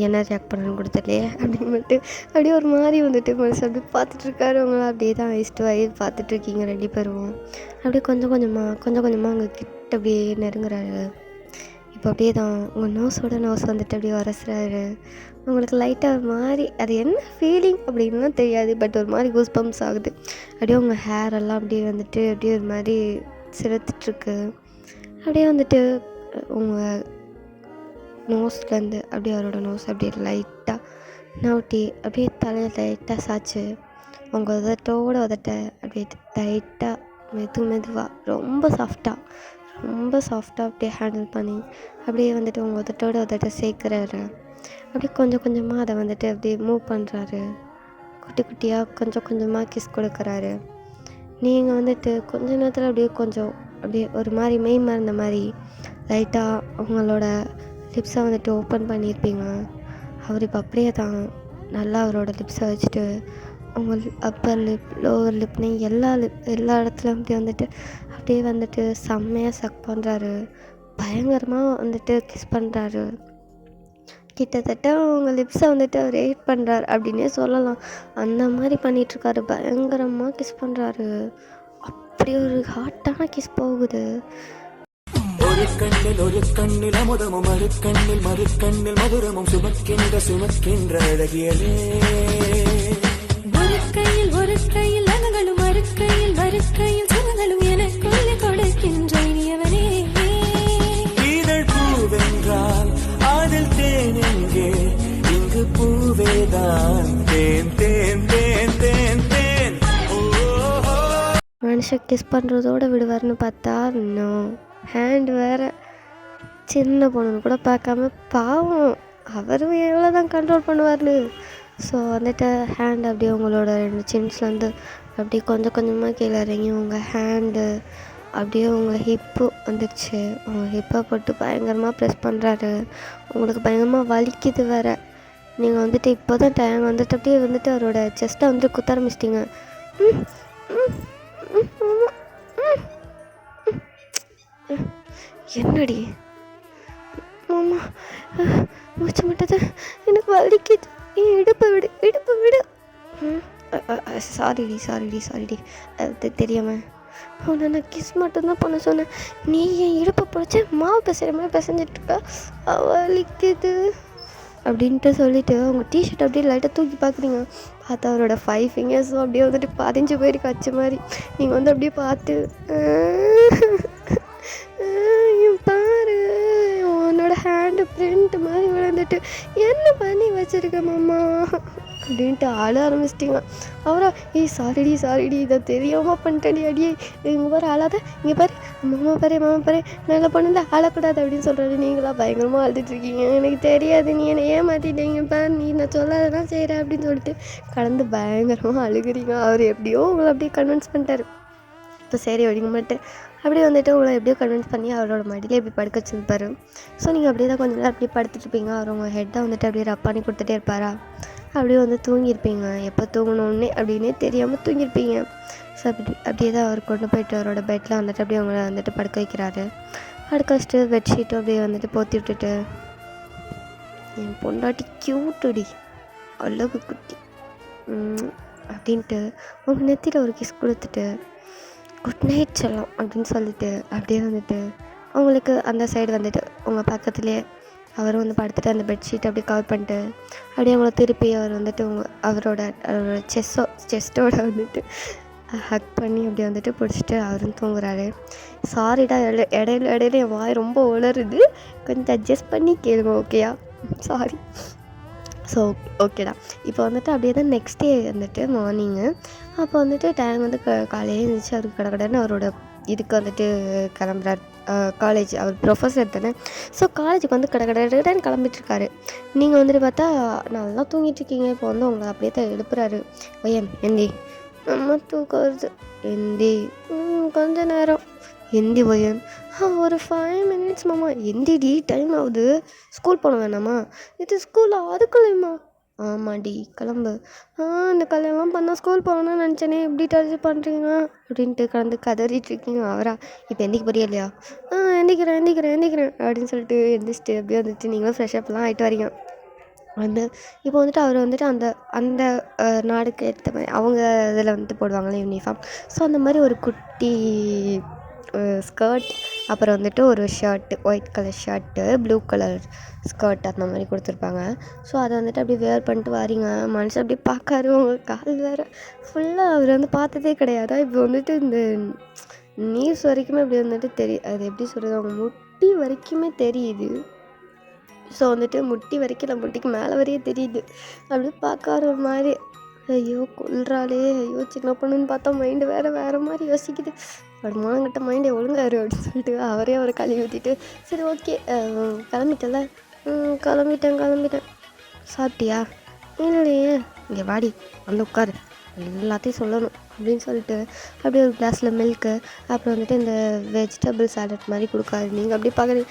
Speaker 1: என்ன ரியாக்ட் பண்ணணும்னு கொடுத்துலையே அப்படின்னு அப்படியே ஒரு மாதிரி வந்துட்டு மனசு அப்படியே பார்த்துட்ருக்காரு. அவங்கள அப்படியே தான் ஐஸ்ட்டு வாய் பார்த்துட்ருக்கீங்க 2 பேரும். அப்படியே கொஞ்சம் கொஞ்சமாக அவங்க கிட்ட அப்படியே நெருங்குறாரு. இப்போ அப்படியே தான் உங்கள் நோஸ் வந்துட்டு அப்படியே உரசுறாரு. உங்களுக்கு லைட்டாக ஒரு மாதிரி அது என்ன ஃபீலிங் அப்படின்லாம் தெரியாது, பட் ஒரு மாதிரி கூஸ் பம்ப்ஸ் ஆகுது. அப்படியே உங்கள் ஹேர் எல்லாம் அப்படியே வந்துட்டு அப்படியே ஒரு மாதிரி சிரத்துட்ருக்கு. அப்படியே வந்துட்டு உங்கள் நோஸ்லேருந்து அப்படியே அவரோட நோஸ் அப்படியே லைட்டாக நவுட்டி அப்படியே தலையை லைட்டாக சாய்ச்சி உங்கள் உதட்ட அப்படியே லைட்டாக மெதுவாக ரொம்ப சாஃப்டாக அப்படியே ஹேண்டில் பண்ணி அப்படியே வந்துட்டு உங்கள் உதட்ட சேர்க்குறாரு. அப்படியே கொஞ்சம் கொஞ்சமாக அதை வந்துட்டு அப்படியே மூவ் பண்ணுறாரு. குட்டியாக கொஞ்சமாக கிஸ் கொடுக்குறாரு. நீங்கள் வந்துட்டு கொஞ்ச நேரத்தில் அப்படியே ஒரு மாதிரி மெய் மறந்த மாதிரி லைட்டாக உங்களோட லிப்ஸை வந்துட்டு ஓப்பன் பண்ணியிருப்பீங்க. அவர் இப்போ அப்படியே தான் நல்லா அவரோட லிப்ஸை வச்சுட்டு உங்கள் அப்பர் லிப் லோவர் லிப்னு எல்லா இடத்துலையும் அப்படியே வந்துட்டு செம்மையாக சக் பண்ணுறாரு. பயங்கரமாக வந்துட்டு கிஸ் பண்ணுறாரு. கிட்டத்தட்ட உங்கள் லிப்ஸை வந்துட்டு அவர் எயிட் பண்ணுறாரு அப்படின்னே சொல்லலாம். அந்த மாதிரி பண்ணிகிட்ருக்காரு. பயங்கரமாக கிஸ் பண்ணுறாரு. அப்படி ஒரு ஹாட்டான கிஸ் போகுது.
Speaker 2: ஒரு கண்ணில் அமுதமும் மறுக்கண்ணில் மதுரமும் சுமக்கின்ற அழகியலே. ஒரு கையில் அகங்களும் மறுக்கையில் சுகங்களும் எனக்குள்ளே கொடுக்கின்ற இனியவனே. இதழ் பூவென்றால் அதில் தேனெங்கே, இங்கு பூவேதான் தேன் தேன் தேன் தேன் தேன்.
Speaker 1: மனுஷன் கிஸ் பண்ணுறதோடு விடுவார்னு பார்த்தா இன்னும் ஹேண்ட் வேறு சின்ன பொண்ணுன்னு கூட பார்க்காம பாவம் அவரும் எவ்வளோ தான் கண்ட்ரோல் பண்ணுவார்னு. ஸோ வந்துட்டு ஹேண்ட் அப்படியே உங்களோட 2 சின்ஸ்லேருந்து அப்படியே கொஞ்சமாக கீழே இறங்கி உங்கள் ஹேண்டு அப்படியே உங்கள் ஹிப்பு வந்துடுச்சு. உங்கள் ஹிப்பை போட்டு பயங்கரமாக ப்ரெஸ் பண்ணுறாரு. உங்களுக்கு பயங்கரமாக வலிக்குது வேறு. நீங்கள் வந்துட்டு இப்போ தான் டைம் வந்துட்டு அப்படியே வந்துட்டு அவரோட செஸ்ட்டை வந்துட்டு குத்த ஆரம்பிச்சிட்டிங்க. என்னடி மாமா மூச்சு மட்டுது, எனக்கு வலிக்குது, இடுப்பு விடு. சாரிடி அது தெரியாமல் அவனை நான் கிஸ் மட்டும்தான் பண்ண சொன்னேன். நீ என் இடுப்பை பிடிச்சி மாவு பிசைற மாதிரி பிசைஞ்சிட்ருக்க, வலிக்குது அப்படின்ட்டு சொல்லிவிட்டு அவங்க டிஷர்ட் அப்படியே லைட்டாக தூக்கி பார்க்குறீங்க. பார்த்தா அவரோட 5 ஃபிங்கர்ஸும் அப்படியே வந்துட்டு 15 போயிருக்கு அச்சு மாதிரி. நீங்கள் வந்து அப்படியே பார்த்து பாரு உன்னோட ஹேண்டு பிரிண்ட் மாதிரி விழுந்துட்டு என்ன பண்ணி வச்சுருக்க மாமா அப்படின்ட்டு ஆள ஆரம்பிச்சிட்டிங்க. அவரா சாரிடி இதை தெரியாமல் பண்ணிட்டேடி, அடியே இங்கே பாரு ஆளாத, இங்கே பாரு மாமா பாரு நல்ல பொண்ணுல அழக்கூடாது அப்படின்னு சொல்கிறாரு. நீங்களா பயங்கரமாக அழுதுட்ருக்கீங்க. எனக்கு தெரியாது, நீ என்னை ஏமாற்றிட்டீங்கப்பா, நீ நான் சொல்லாததான் செய்கிறேன் அப்படின்னு சொல்லிட்டு கடந்து பயங்கரமாக அழுகுறீங்க. அவர் எப்படியோ உங்களை அப்படியே கன்வின்ஸ் பண்ணிட்டாரு. இப்போ சரி அப்படிங்க மட்டும் அப்படியே வந்துட்டு உங்களை எப்படியோ கன்வின்ஸ் பண்ணி அவரோட மடியிலே இப்படி படுக்க வச்சுருப்பாரு. ஸோ நீங்கள் அப்படியே தான் கொஞ்ச நேரம் அப்படியே படுத்துட்ருப்பீங்க. அவர் உங்கள் ஹெட்டை வந்துட்டு அப்படியே ரப் பண்ணி கொடுத்துட்டே இருப்பாரா. அப்படியே வந்து தூங்கியிருப்பீங்க. எப்போ தூங்கணுன்னே அப்படின்னே தெரியாமல் தூங்கியிருப்பீங்க. ஸோ அப்படியே தான் அவர் கொண்டு போயிட்டு அவரோட பெட்டில் வந்துட்டு அப்படியே அவங்கள வந்துட்டு படுக்க வைக்கிறாரு. படுக்க வச்சுட்டு பெட்ஷீட்டும் அப்படியே வந்துட்டு போற்றி விட்டுட்டு, என் பொண்டாட்டி க்யூட்டுடி, அழகு குட்டி அப்படின்ட்டு உங்கள் நெத்தியில் ஒரு கிஸ் கொடுத்துட்டு குட் நைட் செல்லம் அப்படின்னு சொல்லிட்டு அப்படியே வந்துட்டு அவங்களுக்கு அந்த சைடு வந்துட்டு உங்கள் பக்கத்துலேயே அவர் வந்து படுத்துட்டு அந்த பெட்ஷீட் அப்படியே கவர் பண்ணிட்டு அப்படியே அவங்கள திருப்பி அவர் வந்துட்டு அவரோட செஸ்டோட வந்துட்டு ஹக் பண்ணி அப்படியே வந்துட்டு பிடிச்சிட்டு அவரும் தூங்குறாரு. சாரிடா, இடையில என் வாய் ரொம்ப உளருது, கொஞ்சம் அட்ஜஸ்ட் பண்ணி கேளுங்க, ஓகேயா? சாரி. ஸோ ஓகேடா. இப்போ வந்துட்டு அப்படியே தான் நெக்ஸ்ட் டே வந்துட்டு மார்னிங்கு அப்போ வந்துட்டு டைம் வந்து காலையில் இருந்துச்சு. அவருக்கு கடன்னு அவரோட இதுக்கு வந்துட்டு கிளம்புறாரு. காலேஜ், அவர் ப்ரொஃபஸர் தானே. ஸோ காலேஜுக்கு வந்து கடன்னு கிளம்பிட்டுருக்காரு. நீங்கள் வந்துட்டு பார்த்தா நல்லா தூங்கிட்டுருக்கீங்க. இப்போ வந்து உங்களை அப்படியே தான் எழுப்புறாரு. ஒய்யன் எந்தி, அம்மா தூக்கம் வருது, எந்தி கொஞ்ச நேரம், எந்தி ஒய்யன், ஒரு 5 minutes மாமா, எந்திடி டைம் ஆகுது, ஸ்கூல் போன வேணாமா? இது ஸ்கூலா? அதுக்குள்ளேயுமா? ஆமாடி கிளம்பு. இந்த கல்யாணம்லாம் பண்ணால் ஸ்கூல் போகணும்னு நினச்சேனே, எப்படி டர்ஜ் பண்ணுறீங்க அப்படின்ட்டு கலந்து கதறிட்டுருக்கீங்க. அவரா இப்போ எந்திக்க போறியா இல்லையா? எந்திக்கிறேன் அப்படின்னு சொல்லிட்டு எந்திரிச்சிட்டு அப்படியே வந்துட்டு நீங்களும் ஃப்ரெஷ்அப்லாம் ஆகிட்டு வரீங்க. வந்து இப்போ வந்துட்டு அவர் வந்துட்டு அந்த அந்த நாடுக்கு ஏற்ற மாதிரி அவங்க இதில் வந்துட்டு போடுவாங்களே யூனிஃபார்ம். ஸோ அந்த மாதிரி ஒரு குட்டி ஸ்கர்ட், அப்புறம் வந்துட்டு ஒரு shirt, white colour shirt, blue colour skirt அந்த மாதிரி கொடுத்துருப்பாங்க. ஸோ அதை வந்துட்டு அப்படியே வேர் பண்ணிட்டு வாரீங்க. மனுஷன் அப்படியே பார்க்காரு. உங்கள் கால் வேறு ஃபுல்லாக அவர் வந்து பார்த்ததே கிடையாது. இப்போ வந்துட்டு இந்த நீஸ் வரைக்குமே அப்படி வந்துட்டு அது எப்படி சொல்கிறது, அவங்க முட்டி வரைக்குமே தெரியுது. ஸோ வந்துட்டு முட்டி வரைக்கும் இல்லை, முட்டிக்கு மேலே வரையே தெரியுது. அப்படியே பார்க்காரு ஒரு மாதிரி, ஐயோ கொல்றாளே, ஐயோ சின்ன பொண்ணுன்னு பார்த்தா மைண்டு வேறு மாதிரி யோசிக்குது, வருமானங்கிட்ட மைண்டை ஒழுங்காரு அப்படின்னு சொல்லிட்டு அவரை கழுவி ஊற்றிட்டு, சரி ஓகே கிளம்பிட்டல, கிளம்பிட்டேன். சாப்பிட்டியா? இல்லையே, இங்கே வாடி வந்து உட்காரு, எல்லாத்தையும் சொல்லணும் அப்படின்னு சொல்லிட்டு அப்படியே ஒரு கிளாஸில் மில்க்கு, அப்புறம் வந்துட்டு இந்த வெஜிடபிள் சாலட் மாதிரி கொடுக்காது. நீங்கள் அப்படியே பார்க்குறீங்க,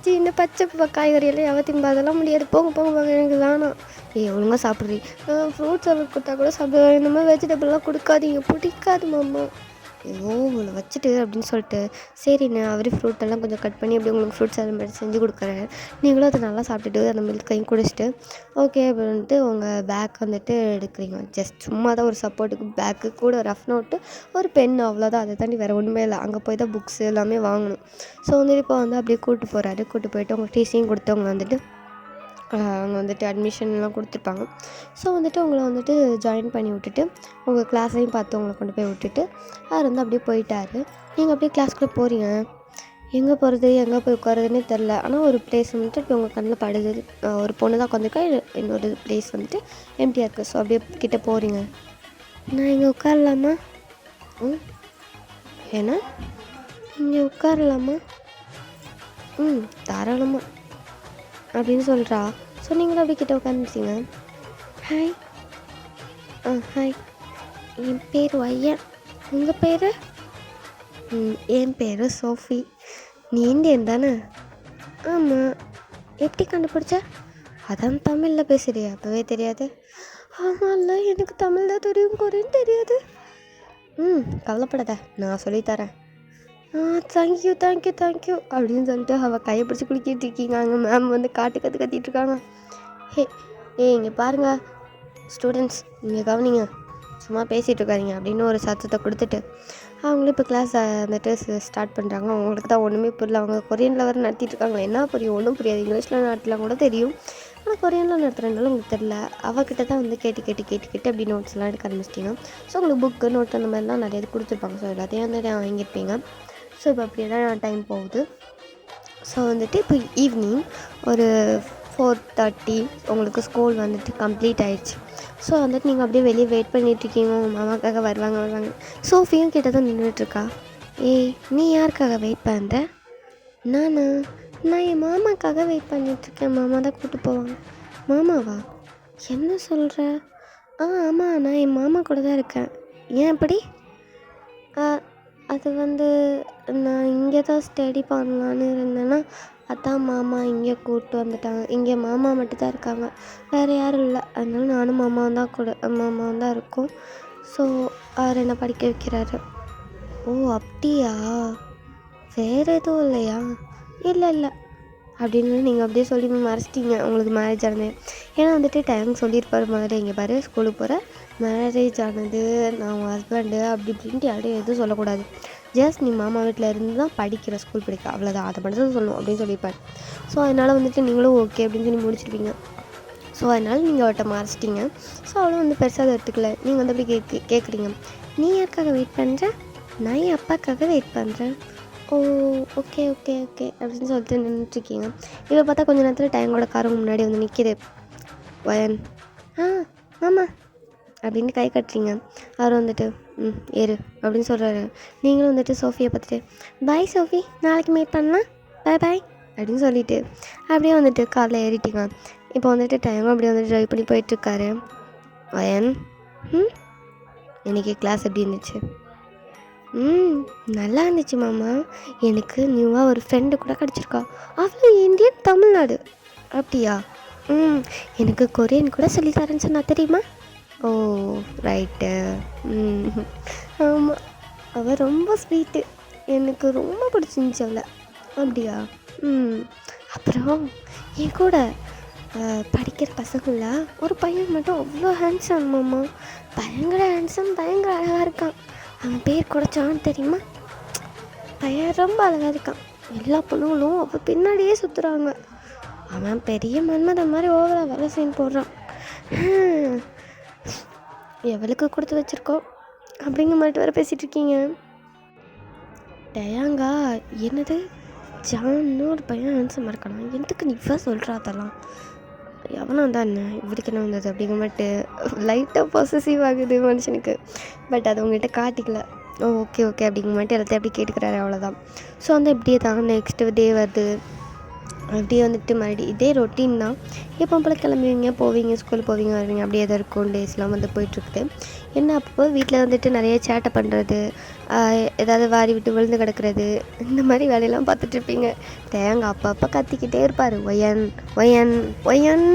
Speaker 1: சி இந்த பச்சை காய்கறியெல்லாம் எவத்தின் அதெல்லாம் முடியாது, போங்க எனக்கு வேணாம். ஒழுங்காக சாப்பிட்றீ, ஃப்ரூட் சாலட் கொடுத்தா கூட சாப்பிடுவேன், இந்த மாதிரி வெஜிடபிள்லாம் கொடுக்காதீங்க, பிடிக்காது மாமா. உங்களை வச்சுட்டு அப்படின்னு சொல்லிட்டு சரிண்ணே அவரே ஃப்ரூட்டெல்லாம் கொஞ்சம் கட் பண்ணி அப்படியே உங்களுக்கு ஃப்ரூட் சாலட் மாதிரி செஞ்சு கொடுக்குறேன். நீங்களும் அதை நல்லா சாப்பிட்டுட்டு அந்த மில்கையும் குடிச்சிட்டு ஓகே அப்படின்ட்டு உங்கள் பேக் வந்துட்டு எடுக்கிறீங்க. ஜஸ்ட் சும்மா தான் ஒரு சப்போர்ட்டுக்கு பேக்கு கூட ஒரு ரஃப் நோட்டு, ஒரு பென், அவ்வளோதான். அதை தாண்டி வேறு ஒன்றுமே இல்லை. அங்கே போய் தான் புக்ஸ் எல்லாமே வாங்கணும். ஸோ வந்துட்டு இப்போ வந்து அப்படியே கூப்பிட்டு போயிட்டு உங்கள் டிசியும் கொடுத்து அவங்க வந்துட்டு அங்கே வந்துட்டு அட்மிஷன்லாம் கொடுத்துருப்பாங்க. ஸோ வந்துட்டு உங்களை வந்துட்டு ஜாயின் பண்ணி விட்டுட்டு உங்கள் கிளாஸையும் பார்த்து உங்களை கொண்டு போய் விட்டுட்டு அவர் வந்து அப்படியே போயிட்டார். நீங்கள் அப்படியே கிளாஸ்க்குள்ளே போகிறீங்க. எங்கே போகிறது, எங்கே போய் உட்காருதுன்னே தெரில. ஆனால் ஒரு பிளேஸ் வந்துட்டு இப்போ உங்கள் கண்ணில் படுது. ஒரு பொண்ணு தான் உட்காந்துருக்கா, இன்னொரு பிளேஸ் வந்துட்டு எம்டியாக இருக்குது. ஸோ அப்படியே கிட்டே போகிறீங்க. நான் இங்கே உட்காரலாமா? ஏன்னா இங்கே உட்காரலாமா? தாராளமாக அப்படின்னு சொல்கிறா. ஸோ நீங்களும் அப்படி கிட்ட உட்காந்துச்சிங்க. ஹாய். ஹாய், என் பேர் வையன், உங்கள் பேர்? என் பேர் சோஃபி. நீ இந்தியன் தானே? ஆமாம். எப்படி கண்டுபிடிச்ச? அதான் தமிழில் பேசுறியா, அப்போவே தெரியாது? ஆமாம்ல, எனக்கு தமிழ் தான் தெரியும், கொரியன் தெரியாது. கவலைப்படாத, நான் சொல்லித்தரேன். தேங்க்யூ அப்படின்னு சொல்லிட்டு அவள் கையை பிடிச்சி குளிக்கிட்டு இருக்கீங்க. அங்கே மேம் வந்து கத்திட்டுருக்காங்க. இங்கே பாருங்கள் ஸ்டூடெண்ட்ஸ், இங்கே கவனிங்க, சும்மா பேசிகிட்டு இருக்காதீங்க அப்படின்னு ஒரு சத்தத்தை கொடுத்துட்டு அவங்களும் இப்போ கிளாஸ் வந்துட்டு ஸ்டார்ட் பண்ணுறாங்க. அவங்களுக்கு தான் ஒன்றுமே புரியல. அவங்க கொரியனில் வேறு நடத்திட்டு இருக்காங்க. என்ன புரியும்? ஒன்றும் புரியாது. இங்கிலீஷில் நடத்தலாம் கூட தெரியும், ஆனால் கொரியனில் நடத்துகிறனால உங்களுக்கு தெரில. அவகிட்ட தான் வந்து கேட்டு அப்படி நோட்ஸ்லாம் எடுக்க ஆரம்பிச்சிட்டிங்க. ஸோ உங்களுக்கு புக்கு, நோட் அந்த மாதிரிலாம் நிறைய இது கொடுத்துருப்பாங்க. ஸோ எல்லாத்தையும் வந்து வாங்கியிருப்பீங்க. ஸோ இப்போ அப்படியே தான் டைம் போகுது. ஸோ வந்துட்டு இப்போ ஈவினிங் ஒரு 4:30 உங்களுக்கு ஸ்கூல் வந்துட்டு கம்ப்ளீட் ஆயிடுச்சு. ஸோ வந்துட்டு நீங்கள் அப்படியே வெளியே வெயிட் பண்ணிகிட்ருக்கீங்க. உங்கள் மாமாக்காக வருவாங்க. சோஃபியும் கிட்ட தான் நின்றுட்டுருக்கா. ஏய், நீ யாருக்காக வெயிட் பண்ணுற? நானா? நான் என் மாமாக்காக வெயிட் பண்ணிகிட்ருக்கேன். மாமா தான் கூப்பிட்டு போவாங்க. மாமாவா? என்ன சொல்கிற? ஆமாம், நான் என் மாமா கூட தான் இருக்கேன். ஏன் அப்படி? ஆ, அது வந்து நான் இங்கே தான் ஸ்டடி பண்ணலான்னு இருந்தேன்னா, அதான் மாமா இங்கே கூப்பிட்டு வந்துட்டாங்க. இங்கே மாமா மட்டும்தான் இருக்காங்க, வேறு யாரும் இல்லை. அதனால நானும் மாமாவும் தான் இருக்கோம். ஸோ அவர் என்னை படிக்க வைக்கிறாரு. ஓ, அப்படியா? வேறு எதுவும் இல்லையா? இல்லை அப்படின்னு நீங்கள் அப்படியே சொல்லி மறைச்சிட்டிங்க உங்களுக்கு மேரேஜ் ஆனது. ஏன்னா வந்துட்டு டைம் சொல்லியிருப்பார் முதல்ல, இங்கே பாரு ஸ்கூலுக்கு போகிற, மேரேஜ் ஆனது, நான் உன் ஹஸ்பண்டு அப்படி இப்படின்ட்டு யாரும் எதுவும் சொல்லக்கூடாது. ஜஸ்ட் நீ மாமா வீட்டில் இருந்து தான் படிக்கிற, ஸ்கூல் படிக்க, அவ்வளோதான், அதை மட்டும் தான் சொல்லணும் அப்படின்னு சொல்லியிருப்பார். ஸோ அதனால் வந்துட்டு நீங்களும் ஓகே அப்படின்னு சொல்லி முடிச்சிருப்பீங்க. ஸோ அதனால் நீங்கள் அவர்கிட்ட மறைச்சிட்டிங்க. ஸோ அவளும் வந்து பெருசாக அதை எடுத்துக்கல. நீங்கள் வந்து அப்படி கேட்குறீங்க, நீ யாருக்காக வெயிட் பண்ணுற? நான் என் அப்பாக்காக வெயிட் பண்ணுறேன். ஓ, ஓகே அப்படின்னு சொல்லிட்டு நின்றுட்டுருக்கீங்க. இப்போ பார்த்தா கொஞ்சம் நேரத்தில் டைங்கோட காரம் முன்னாடி வந்து நிற்கிது. வயன், மாமா அப்படின்னு கை கட்டுறீங்க. அவர் வந்துட்டு ஏறு அப்படின்னு சொல்கிறாரு. நீங்களும் வந்துட்டு சோஃபியை பார்த்துட்டு, பாய் சோஃபி, நாளைக்கு மீட் பண்ணலாம், பாய் அப்படின்னு சொல்லிவிட்டு அப்படியே வந்துட்டு காரில் ஏறிட்டீங்க. இப்போ வந்துட்டு டைமும் அப்படியே வந்துட்டு ட்ரைவ் பண்ணி போயிட்டுருக்காரு. வயன், இன்றைக்கி கிளாஸ் எப்படி இருந்துச்சு? நல்லா இருந்துச்சு மாமா. எனக்கு நியூவாக ஒரு ஃப்ரெண்டு கூட கிடச்சிருக்கா. அவ்வளோ இந்தியன், தமிழ்நாடு. அப்படியா? எனக்கு கொரியன் கூட சொல்லித்தரேன்னு சொன்னா, தெரியுமா? ஓ, ரைட்டு. ஆமாம், அவள் ரொம்ப ஸ்வீட்டு, எனக்கு ரொம்ப பிடிச்சிருந்துச்சி அவளை. அப்படியா? அப்புறம் என் கூட படிக்கிற பசங்களில் ஒரு பையன் மட்டும் அவ்வளோ ஹேண்ட்ஸம் மாமா. பயங்கர ஹேண்ட்ஸம், பயங்கர அழகாக இருக்கான். அவன் பேர் கூட ஜான், தெரியுமா? பையன் ரொம்ப அழகாக இருக்கான். எல்லா பொண்ணுங்களும் அவள் பின்னாடியே சுற்றுறாங்க. அவன் பெரிய மன்மதன் மாதிரி ஓவராக வேலை சீன் போடுறான். எவளுக்கு கொடுத்து வச்சுருக்கோம் அப்படிங்கிற மாதிரி வேறு பேசிகிட்டு இருக்கீங்க. டயாங்கா, என்னது ஜான்னு ஒரு பையன் ஹேண்ட்ஸமாக இருக்கானா? எதுக்கு நீ இவ்வளோ சொல்கிறா? அதெல்லாம் எவனா தான் என்ன இவருக்கு என்ன வந்தது அப்படிங்கிற மாட்டு லைட்டாக பொசசிவ் ஆகுது மனுஷனுக்கு. பட் அது உங்கள்கிட்ட காட்டிக்கல. ஓகே அப்படிங்கிற மாட்டு எல்லாத்தையும் அப்படி கேட்டுக்கிறாரு, அவ்வளோதான். ஸோ வந்து இப்படியே தான் நெக்ஸ்ட்டு டே வருது. அப்படியே வந்துட்டு மறுபடியும் இதே ரொட்டீன் தான். எப்போ போல் கிளம்புவீங்க, போவீங்க, ஸ்கூல் போவீங்க, வருவீங்க, அப்படியே தான் இருக்கும். டேஸ்லாம் வந்து போயிட்டுருக்குது. என்ன அப்போ வீட்டில் வந்துட்டு நிறைய சேட்டை பண்ணுறது, ஏதாவது வாரி விட்டு விழுந்து கிடக்கிறது, இந்த மாதிரி வேலையெல்லாம் பார்த்துட்ருப்பீங்க. தேங்காய் அப்போ கத்திக்கிட்டே இருப்பார். ஒயன் ஒயன் ஒயன்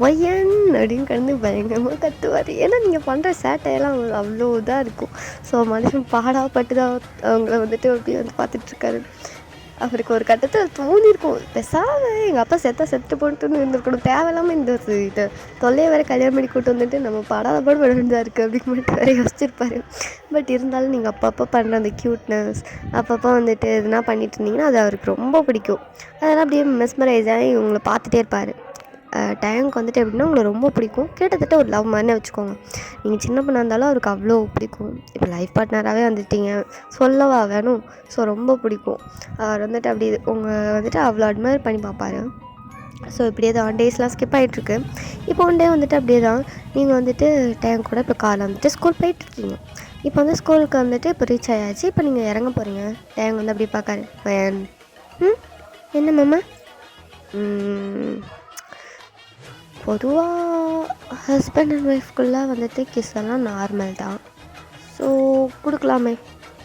Speaker 1: ஒயன் அப்படின்னு கடந்து பயங்கரமாக கத்துவார். ஏன்னா நீங்கள் பண்ணுற சேட்டையெல்லாம் அவ்வளோ இதாக இருக்கும். ஸோ மனுஷன் பாடாப்பட்டு தான் அவங்கள வந்துட்டு அப்படி வந்து பார்த்துட்ருக்காரு. அவருக்கு ஒரு கட்டத்தில் தோணியிருக்கும், பெசாமல் எங்கள் அப்பா செத்து போட்டுன்னு இருந்திருக்கணும், தேவையில்லாமல் இந்த இதை தொல்லையை வேறு கல்யாணம் பண்ணி கூட்டு வந்துட்டு நம்ம படாத பாடு வேண்டியதாக இருக்குது அப்படின்னு மட்டும் வேறு யோசிச்சிருப்பாரு. பட் இருந்தாலும் நீங்கள் அப்பப்போ பண்ணுற அந்த க்யூட்னஸ், அப்பப்போ வந்துட்டு எதுனா பண்ணிட்டு இருந்தீங்கன்னா அது அவருக்கு ரொம்ப பிடிக்கும். அதெல்லாம் அப்படியே மெஸ்மரைஸ் ஆகி உங்களை பார்த்துட்டே இருப்பார். டைமுக்கு வந்துட்டு எப்படின்னா உங்களை ரொம்ப பிடிக்கும். கிட்டத்தட்ட ஒரு லவ் மாதிரினே வச்சுக்கோங்க. நீங்கள் சின்ன பொண்ணாக இருந்தாலும் அவருக்கு அவ்வளோ பிடிக்கும். இப்போ லைஃப் பார்ட்னராகவே வந்துட்டீங்க, சொல்லவா வேணும்? ஸோ ரொம்ப பிடிக்கும். அவர் வந்துட்டு அப்படி உங்கள் வந்துட்டு அவ்வளோ அட்மையர் பண்ணி பார்ப்பாரு. ஸோ இப்படியே தான் டேஸ்லாம் ஸ்கிப் ஆகிட்ருக்கு. இப்போ ஒன் டே வந்துட்டு அப்படியே தான் நீங்கள் வந்துட்டு டைம் கூட இப்போ காரில் வந்துட்டு ஸ்கூல் போயிட்டுருக்கீங்க. இப்போ வந்து ஸ்கூலுக்கு வந்துட்டு இப்போ ரீச் ஆயாச்சு. இப்போ நீங்கள் இறங்க போகிறீங்க. டைம் வந்து அப்படி பார்க்காரு. என்ன மாமா? பொதுவாக ஹஸ்பண்ட் அண்ட் ஒய்ஃப்குள்ளே வந்துட்டு கிஸ் எல்லாம் நார்மல் தான், ஸோ கொடுக்கலாமே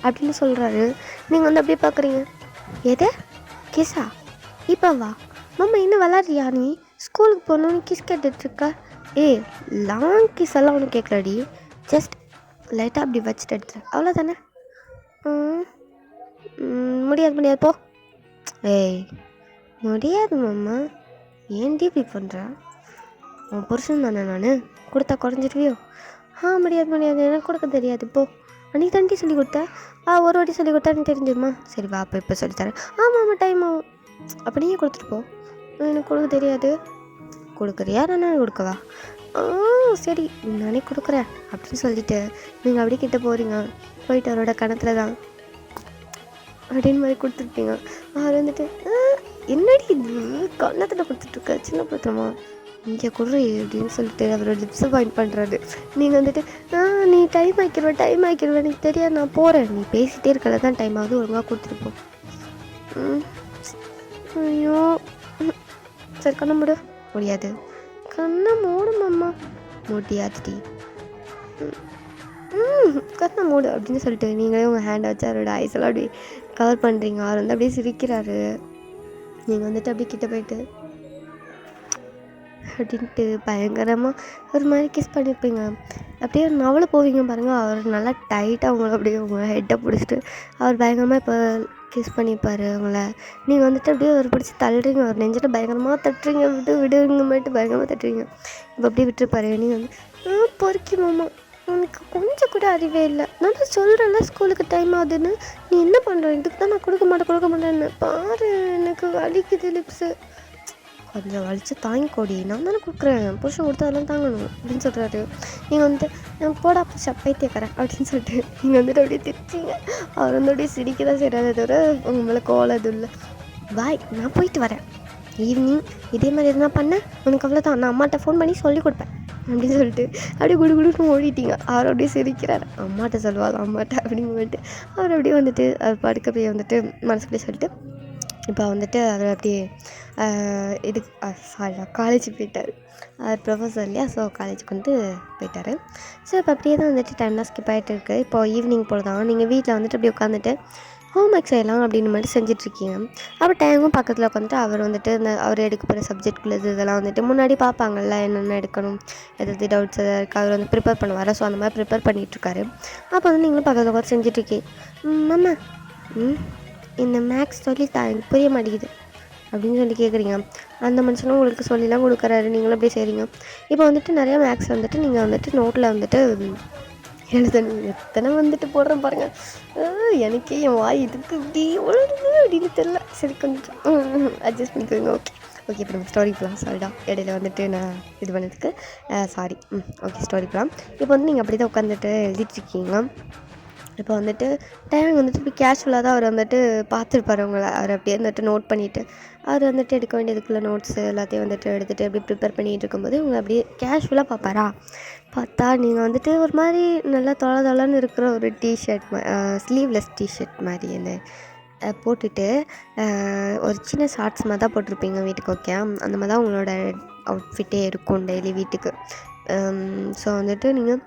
Speaker 1: அப்படின்னு சொல்கிறாரு. நீங்கள் வந்து அப்படியே பார்க்குறீங்க. எது கிஸ்ஸா? இப்போ வா மாமா, இன்னும் விளாட்றியா? நீ ஸ்கூலுக்கு போகணுன்னு கிஸ் கேட்டுட்ருக்கா? லாங் கிஸ் எல்லாம் ஒன்றும் கேட்கலடி, ஜஸ்ட் லைட்டாக அப்படி வச்சுட்டு எடுத்துரு, அவ்வளோதானே. முடியாது போ. முடியாது மாமா, ஏன்டி இப்படி பண்ணுற? உன் புருஷன் தானே நான், கொடுத்தா குறைஞ்சிருவியோ? முடியாது, எனக்கு கொடுக்க தெரியாது போ. அன்றைக்கி தாண்டி சொல்லி கொடுத்தேன். ஒரு வாட்டி சொல்லி கொடுத்தா எனக்கு தெரிஞ்சிருமா? சரி வா, அப்போ இப்போ சொல்லித்தரேன். ஆமாம் டைம் ஆகும், அப்படியே கொடுத்துட்டு போ. எனக்கு கொடுக்க தெரியாது. கொடுக்குறியா? நான் கொடுக்கவா? சரி நானே கொடுக்குறேன் அப்படின்னு சொல்லிவிட்டு நீங்கள் அப்படியே கிட்டே போகிறீங்க. போயிட்டு அவரோட கணத்தில் தான் அப்படின்னு மாதிரி கொடுத்துருப்பீங்க. அவர் வந்துட்டு என்னடி இது கண்ணத்தில் கொடுத்துட்ருக்க, சின்ன பத்திரமா இங்கே குடுறி அப்படின்னு சொல்லிட்டு அவரோட லிப்ஸை பாயிண்ட் பண்ணுறாரு. நீங்கள் வந்துட்டு நீ டைம் ஆக்கிடுவேன் எனக்கு தெரியாது, நான் போகிறேன், நீ பேசிகிட்டே இருக்கல தான் டைம் ஆகுது, ஒழுங்காக கொடுத்துருப்போம். ஐயோ சரி கண்ணை மூடு. முடியாது. கண்ணை மூடுமாம்மா. முடியாதுடி. கண்ணை மூடு அப்படின்னு சொல்லிட்டு நீங்களே உங்கள் ஹேண்டை வச்சு அவரோட ஐஸெல்லாம் அப்படி கவர் பண்ணுறீங்க. அவர் வந்து அப்படியே சிரிக்கிறாரு. நீங்கள் வந்துட்டு அப்படியே கிட்ட போயிட்டு அப்படின்ட்டு பயங்கரமாக ஒரு மாதிரி கிஸ் பண்ணியிருப்பீங்க. அப்படியே நவலை போவீங்க பாருங்கள். அவர் நல்லா டைட்டாக அவங்கள அப்படியே உங்களை ஹெட்டை பிடிச்சிட்டு அவர் பயங்கரமாக இப்போ கிஸ் பண்ணிப்பார் அவங்கள. நீங்கள் வந்துட்டு அப்படியே அவர் பிடிச்சி தள்ளுறீங்க, அவர் நெஞ்சிட்ட பயங்கரமாக தட்டுறீங்க, விடுங்க மட்டும் பயங்கரமாக தட்டுறீங்க. இப்போ அப்படியே விட்டுருப்பாரு. நீங்கள் வந்து பொறுக்கி மாமா, உனக்கு கொஞ்சம் கூட அறிவே இல்லை, நான் தான் சொல்கிறேன்ல ஸ்கூலுக்கு டைம் ஆகுதுன்னு, நீ என்ன பண்ணுற, இதுக்கு தான் நான் கொடுக்க மாட்டேன்னு பாரு, எனக்கு வலிக்குது லிப்ஸு, கொஞ்சம் வலிச்சு தாங்கிக்கோடி, நான் தானே கொடுக்குறேன், புருஷன் கொடுத்தா அதெல்லாம் தாங்கணும் அப்படின்னு சொல்கிறாரு. நீங்கள் வந்துட்டு நான் போடா புருஷா பைத்தியக்காரன் அப்படின்னு சொல்லிட்டு நீங்கள் வந்துட்டு அப்படியே திட்டுறீங்க. அவர் வந்து அப்படியே சிரிக்க தான் செய்கிறாரே தவிர உங்கள் மேலே கோலம் இது இல்லை. பாய், நான் போயிட்டு வரேன், ஈவினிங் இதே மாதிரி எதுனா பண்ணேன் உனக்கு அவ்வளோதான், நான் அம்மாட்ட ஃபோன் பண்ணி சொல்லி கொடுப்பேன் அப்படின்னு சொல்லிட்டு அப்படியே குடுன்னு ஓடிட்டீங்க. அவர் அப்படியே சிரிக்கிறார். அம்மாட்ட சொல்லுவாள் அம்மாட்ட அப்படின்னு சொல்லிட்டு அவர் அப்படியே வந்துட்டு அவர் படுக்க போய் வந்துட்டு மனசுக்குள்ளே சொல்லிட்டு இப்போ வந்துட்டு அவர் அப்படியே இதுக்கு காலேஜ் போயிட்டார். அவர் ப்ரொஃபஸர் இல்லையா, ஸோ காலேஜுக்கு வந்து போயிட்டார். ஸோ இப்போ அப்படியே தான் வந்துட்டு டைம்லாம் ஸ்கிப் ஆகிட்டு இருக்குது. இப்போ ஈவினிங் போல் தான் நீங்கள் வீட்டில் வந்துட்டு அப்படியே உட்காந்துட்டு ஹோம் ஒர்க் செய்யலாம் அப்படின்னு மாதிரி செஞ்சிட்ருக்கீங்க. அப்போ டைமும் பக்கத்தில் உட்காந்துட்டு அவர் வந்துட்டு இந்த அவர் எடுக்க போகிற சப்ஜெக்ட்குள்ள இதெல்லாம் வந்துட்டு முன்னாடி பார்ப்பாங்கள்ல என்னென்ன எடுக்கணும், எதாவது டவுட்ஸ் எதாவது இருக்குது, அவர் வந்து ப்ரிப்பேர் பண்ண வர. ஸோ அந்த மாதிரி ப்ரிப்பேர் பண்ணிகிட்ருக்காரு. அப்போ வந்து நீங்களும் பக்கத்தில் உட்காந்து செஞ்சிட்ருக்கீங்க. மாமா இந்த மேக்ஸ் சொல்லி எனக்கு புரிய மாட்டேங்குது அப்படின்னு சொல்லி கேட்குறீங்க. அந்த மனுஷனும் உங்களுக்கு சொல்லிலாம் கொடுக்குறாரு, நீங்களும் அப்படியே செய்கிறீங்க. இப்போ வந்துட்டு நிறையா மேக்ஸ் வந்துட்டு நீங்கள் வந்துட்டு நோட்டில் வந்துட்டு எழுதணும். எத்தனை வந்துட்டு போடுறேன் பாருங்கள். எனக்கே என் வாய் இதுக்கு இப்படி உழுது அப்படின்னு தெரியல. சரி கொஞ்சம் அட்ஜஸ்ட் பண்ணிக்கோங்க. ஓகே இப்போ நம்ம ஸ்டோரி போகலாம். சாரிடா இடையில வந்துட்டு நான் இது பண்ணதுக்கு சாரி. ஓகே ஸ்டோரி போகலாம். இப்போ வந்து நீங்கள் அப்படி தான் உட்காந்துட்டு எழுதிட்டுருக்கீங்க. இப்போ வந்துட்டு டைம் வந்துட்டு இப்படி கேஷுவலாக தான் அவர் வந்துட்டு பார்த்துருப்பார் உங்களை. அவர் அப்படியே வந்துட்டு நோட் பண்ணிவிட்டு அவர் வந்துட்டு எடுக்க வேண்டியதுக்குள்ள நோட்ஸு எல்லாத்தையும் வந்துட்டு எடுத்துகிட்டு அப்படியே ப்ரிப்பேர் பண்ணிகிட்டு இருக்கும்போது உங்களை அப்படியே கேஷுவலாக பார்ப்பாரா. பார்த்தா நீங்கள் வந்துட்டு ஒரு மாதிரி நல்லா தொலைன்னு இருக்கிற ஒரு டிஷர்ட் ஸ்லீவ்லெஸ் டிஷர்ட் மாதிரி அந்த போட்டுட்டு ஒரு சின்ன ஷார்ட்ஸ் மாதிரி தான் போட்டிருப்பீங்க வீட்டுக்கு. ஓகே அந்த மாதிரி தான் உங்களோட அவுட்ஃபிட்டே இருக்கும் டெய்லி வீட்டுக்கு. ஸோ வந்துட்டு நீங்கள்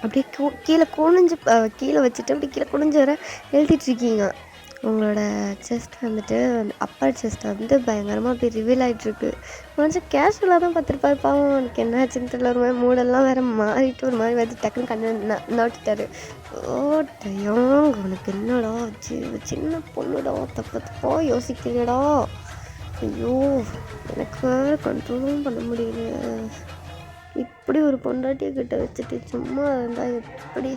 Speaker 1: அப்படியே கீழே குனிஞ்சு கீழே வச்சுட்டு அப்படி கீழே குனிஞ்சு வர எழுதிட்டுருக்கீங்க. உங்களோட செஸ்ட் வந்துட்டு அப்பர் செஸ்ட் வந்து பயங்கரமாக அப்படி ரிவீல் ஆகிட்டுருக்கு. கொஞ்சம் கேஷுவலாக தான் பார்த்துருப்பாரு. பாவம் எனக்கு என்ன ஆச்சுன்னு தெரியல, ஒரு மாதிரி மூடெல்லாம் வேறு மாறிட்டு ஒரு மாதிரி வந்து டக்குன்னு கண்ணை நோட்டிட்டாரு. டயோங் உனக்கு என்னடா ஆச்சு, சின்ன பொண்ணுடா, தப்பா யோசிக்கலடா, ஐயோ எனக்கு கண்ட்ரோலும் பண்ண முடியல, இப்படி ஒரு பொண்டாட்டியை கிட்ட வச்சுட்டு சும்மா இருந்தால் எப்படி,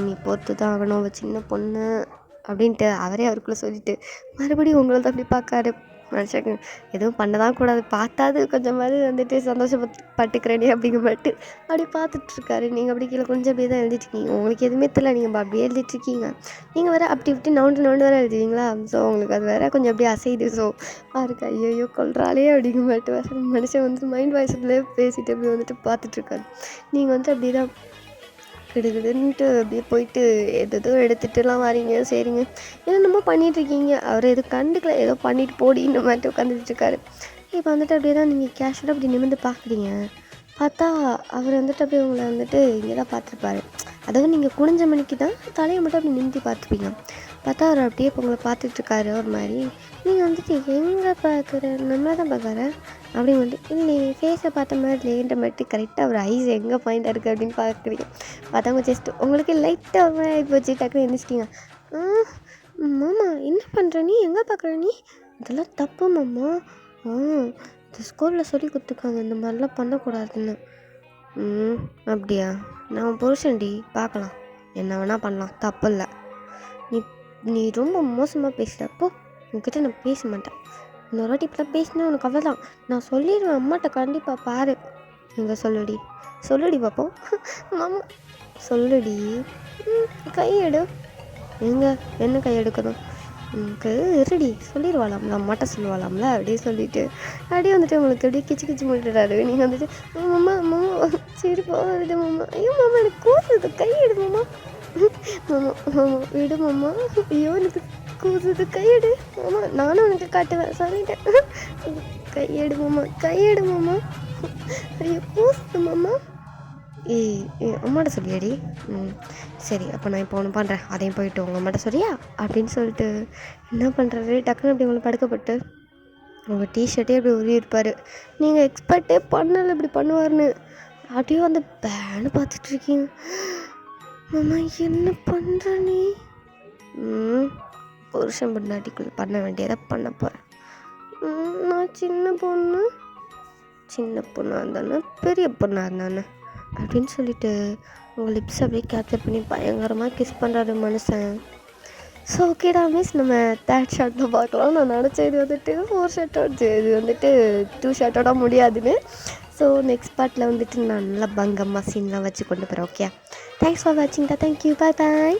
Speaker 1: நீ பொறுத்து தான் ஆகணும், அவள் சின்ன பொண்ணு அப்படின்ட்டு அவரே அவருக்குள்ளே சொல்லிவிட்டு மறுபடியும் உங்களை தான் அப்படி பார்க்காரு. மனுஷங்க எதுவும் பண்ண தான் கூடாது, பார்த்தாது கொஞ்சம் மாதிரி வந்துட்டு சந்தோஷப்பட்டுக்கிறேனே அப்படிங்கிற மாட்டு அப்படி பார்த்துட்ருக்காரு. நீங்கள் அப்படி கீழே கொஞ்சம் அப்படியே தான் எழுதிட்டுருக்கீங்க. உங்களுக்கு எதுவுமே தெரியல, நீங்கள் அப்படியே எழுதிட்டுருக்கீங்க. நீங்கள் வேறு அப்படி இப்படி நவுண்டு வேறு எழுதுவீங்களா. ஸோ உங்களுக்கு அது வேறு கொஞ்சம் அப்படியே அசையுது. ஸோ பாருங்க ஐயோ கொள்றாளே அப்படிங்கிற மாட்டு வேறு மனுஷன் வந்து மைண்ட் வாய்ஸ்லேயே பேசிட்டு அப்படி வந்துட்டு பார்த்துட்ருக்காரு. நீங்கள் வந்து அப்படி தான் கிடுகிடுன்ட்டு அப்படியே போயிட்டு எதோ எடுத்துகிட்டுலாம் வரீங்க. சரிங்க என்னென்னமோ பண்ணிகிட்ருக்கீங்க. அவர் எதுவும் கண்டுக்கல, ஏதோ பண்ணிட்டு போடின்ற மாதிரி உட்காந்துட்ருக்காரு. இப்போ வந்துட்டு அப்படியே தான் நீங்கள் கேஷுவலாக அப்படி நிமிர்ந்து பார்க்குறீங்க. பார்த்தா அவர் வந்துட்டு அப்படியே உங்களை வந்துட்டு இங்கே தான் பார்த்துருப்பாரு. அதாவது நீங்கள் குனிஞ்ச மணிக்கு தான் தலையை மட்டும் அப்படி நிமிர்த்தி பார்த்துப்பீங்க. பார்த்தா அவர் அப்படியே இப்போ உங்களை பார்த்துட்ருக்காரு ஒரு மாதிரி. நீங்கள் வந்துட்டு எங்கே பார்க்குற, நம்மளை தான் பார்க்குற அப்படின்னு வந்துட்டு இல்லையே ஃபேஸை பார்த்த மாதிரி இல்லைன்ற மாதிரி கரெக்டாக அவர் ஐஸ் எங்கே பாயிண்டாக இருக்குது அப்படின்னு பார்க்குறீங்க. பார்த்தவங்க ஜஸ்ட் உங்களுக்கு லைட்டாக ஒரு மாதிரி போச்சு, டக்குன்னு எழுந்திரிச்சிட்டிங்க. மாமா என்ன பண்ணுற நீ, எங்கே பார்க்குற நீ, இதெல்லாம் தப்பு மாமா, இந்த ஸ்கூலில் சொல்லி கொடுத்துருக்காங்க இந்த மாதிரிலாம் பண்ணக்கூடாதுன்னு. அப்படியா, நான் புருஷன்டி, பார்க்கலாம், என்ன வேணால் பண்ணலாம், தப்பு இல்லை. நீ ரொம்ப மோசமாக பேசுகிறப்போ உங்ககிட்ட நான் பேச மாட்டேன். இன்னொரு வாட்டி இப்படிலாம் பேசினா உனக்கு அவ்வளோதான், நான் சொல்லிடுவேன் அம்மாட்ட, கண்டிப்பாக பாரு. எங்கே சொல்லுடி பார்ப்போம். மாமா சொல்லுடி, கையெடு. எங்கே என்ன கையெடுக்கணும், எனக்கு இருடி சொல்லிடுவாளாம்ல அம்மாட்ட சொல்லுவாளாம்ல அப்படியே சொல்லிட்டு அப்படியே வந்துட்டு உங்களுக்கு அப்படியே கிச்சு கிச்சு முட்டுறாரு. நீங்கள் வந்துட்டு மாமா மாமா சரி போகுது மாமா, ஐயோ மாமா எனக்கு கூசுது கையெடு மாமா, மாமா மாமா விடு மாமா, ஐயோ எனக்கு கூசுது கையெடு மாமா, நானும் உனக்கு காட்டுவேன் சொல்லிட்டேன், கையெடு மாமா கையெடு மாமா, ஐயோ கூசுது மாமா. அம்மாட்ட சொல்லியாடி? சரி அப்போ நான் இப்போ ஒன்று பண்ணுறேன், அதையும் போயிட்டு உங்கள் அம்மாட்ட சொல்லியா அப்படின்னு சொல்லிட்டு என்ன பண்ணுறாரு, டக்குன்னு அப்படி உங்களை படுக்கப்பட்டு உங்கள் டிஷர்ட்டே அப்படி உருவிருப்பார். நீங்கள் எக்ஸ்பெக்டே பண்ணலை இப்படி பண்ணுவார்னு. அப்படியே வந்து பேன்னு பார்த்துட்ருக்கீங்க. மாமா என்ன பண்ணுற நீ? புருஷன் பொண்டாட்டிக்குள்ளே பண்ண வேண்டியதை பண்ண போகிறேன். நான் சின்ன பொண்ணாக இருந்தானே பெரிய பொண்ணாக இருந்தானே அப்படின்னு சொல்லிட்டு உங்கள் லிப்ஸ் அப்படியே கேப்சர் பண்ணி பயங்கரமாக கிஸ் பண்ணுறாரு மனுஷன். ஸோ ஓகேடா மிஸ், நம்ம தேர்ட் ஷார்ட்டில் பார்க்கலாம். நான் நினச்சேன் இது வந்துட்டு 4 ஷார்ட்டோட இது வந்துட்டு 2 ஷார்ட்டோட முடியாதுன்னு. ஸோ நெக்ஸ்ட் பார்ட்டில் வந்துட்டு நான் நல்லா பங்கம்மா சீன்லாம் வச்சு கொண்டு போகிறேன். ஓகே, தேங்க்ஸ் ஃபார் வாட்சிங். தேங்க்யூ, பாய் பாய்.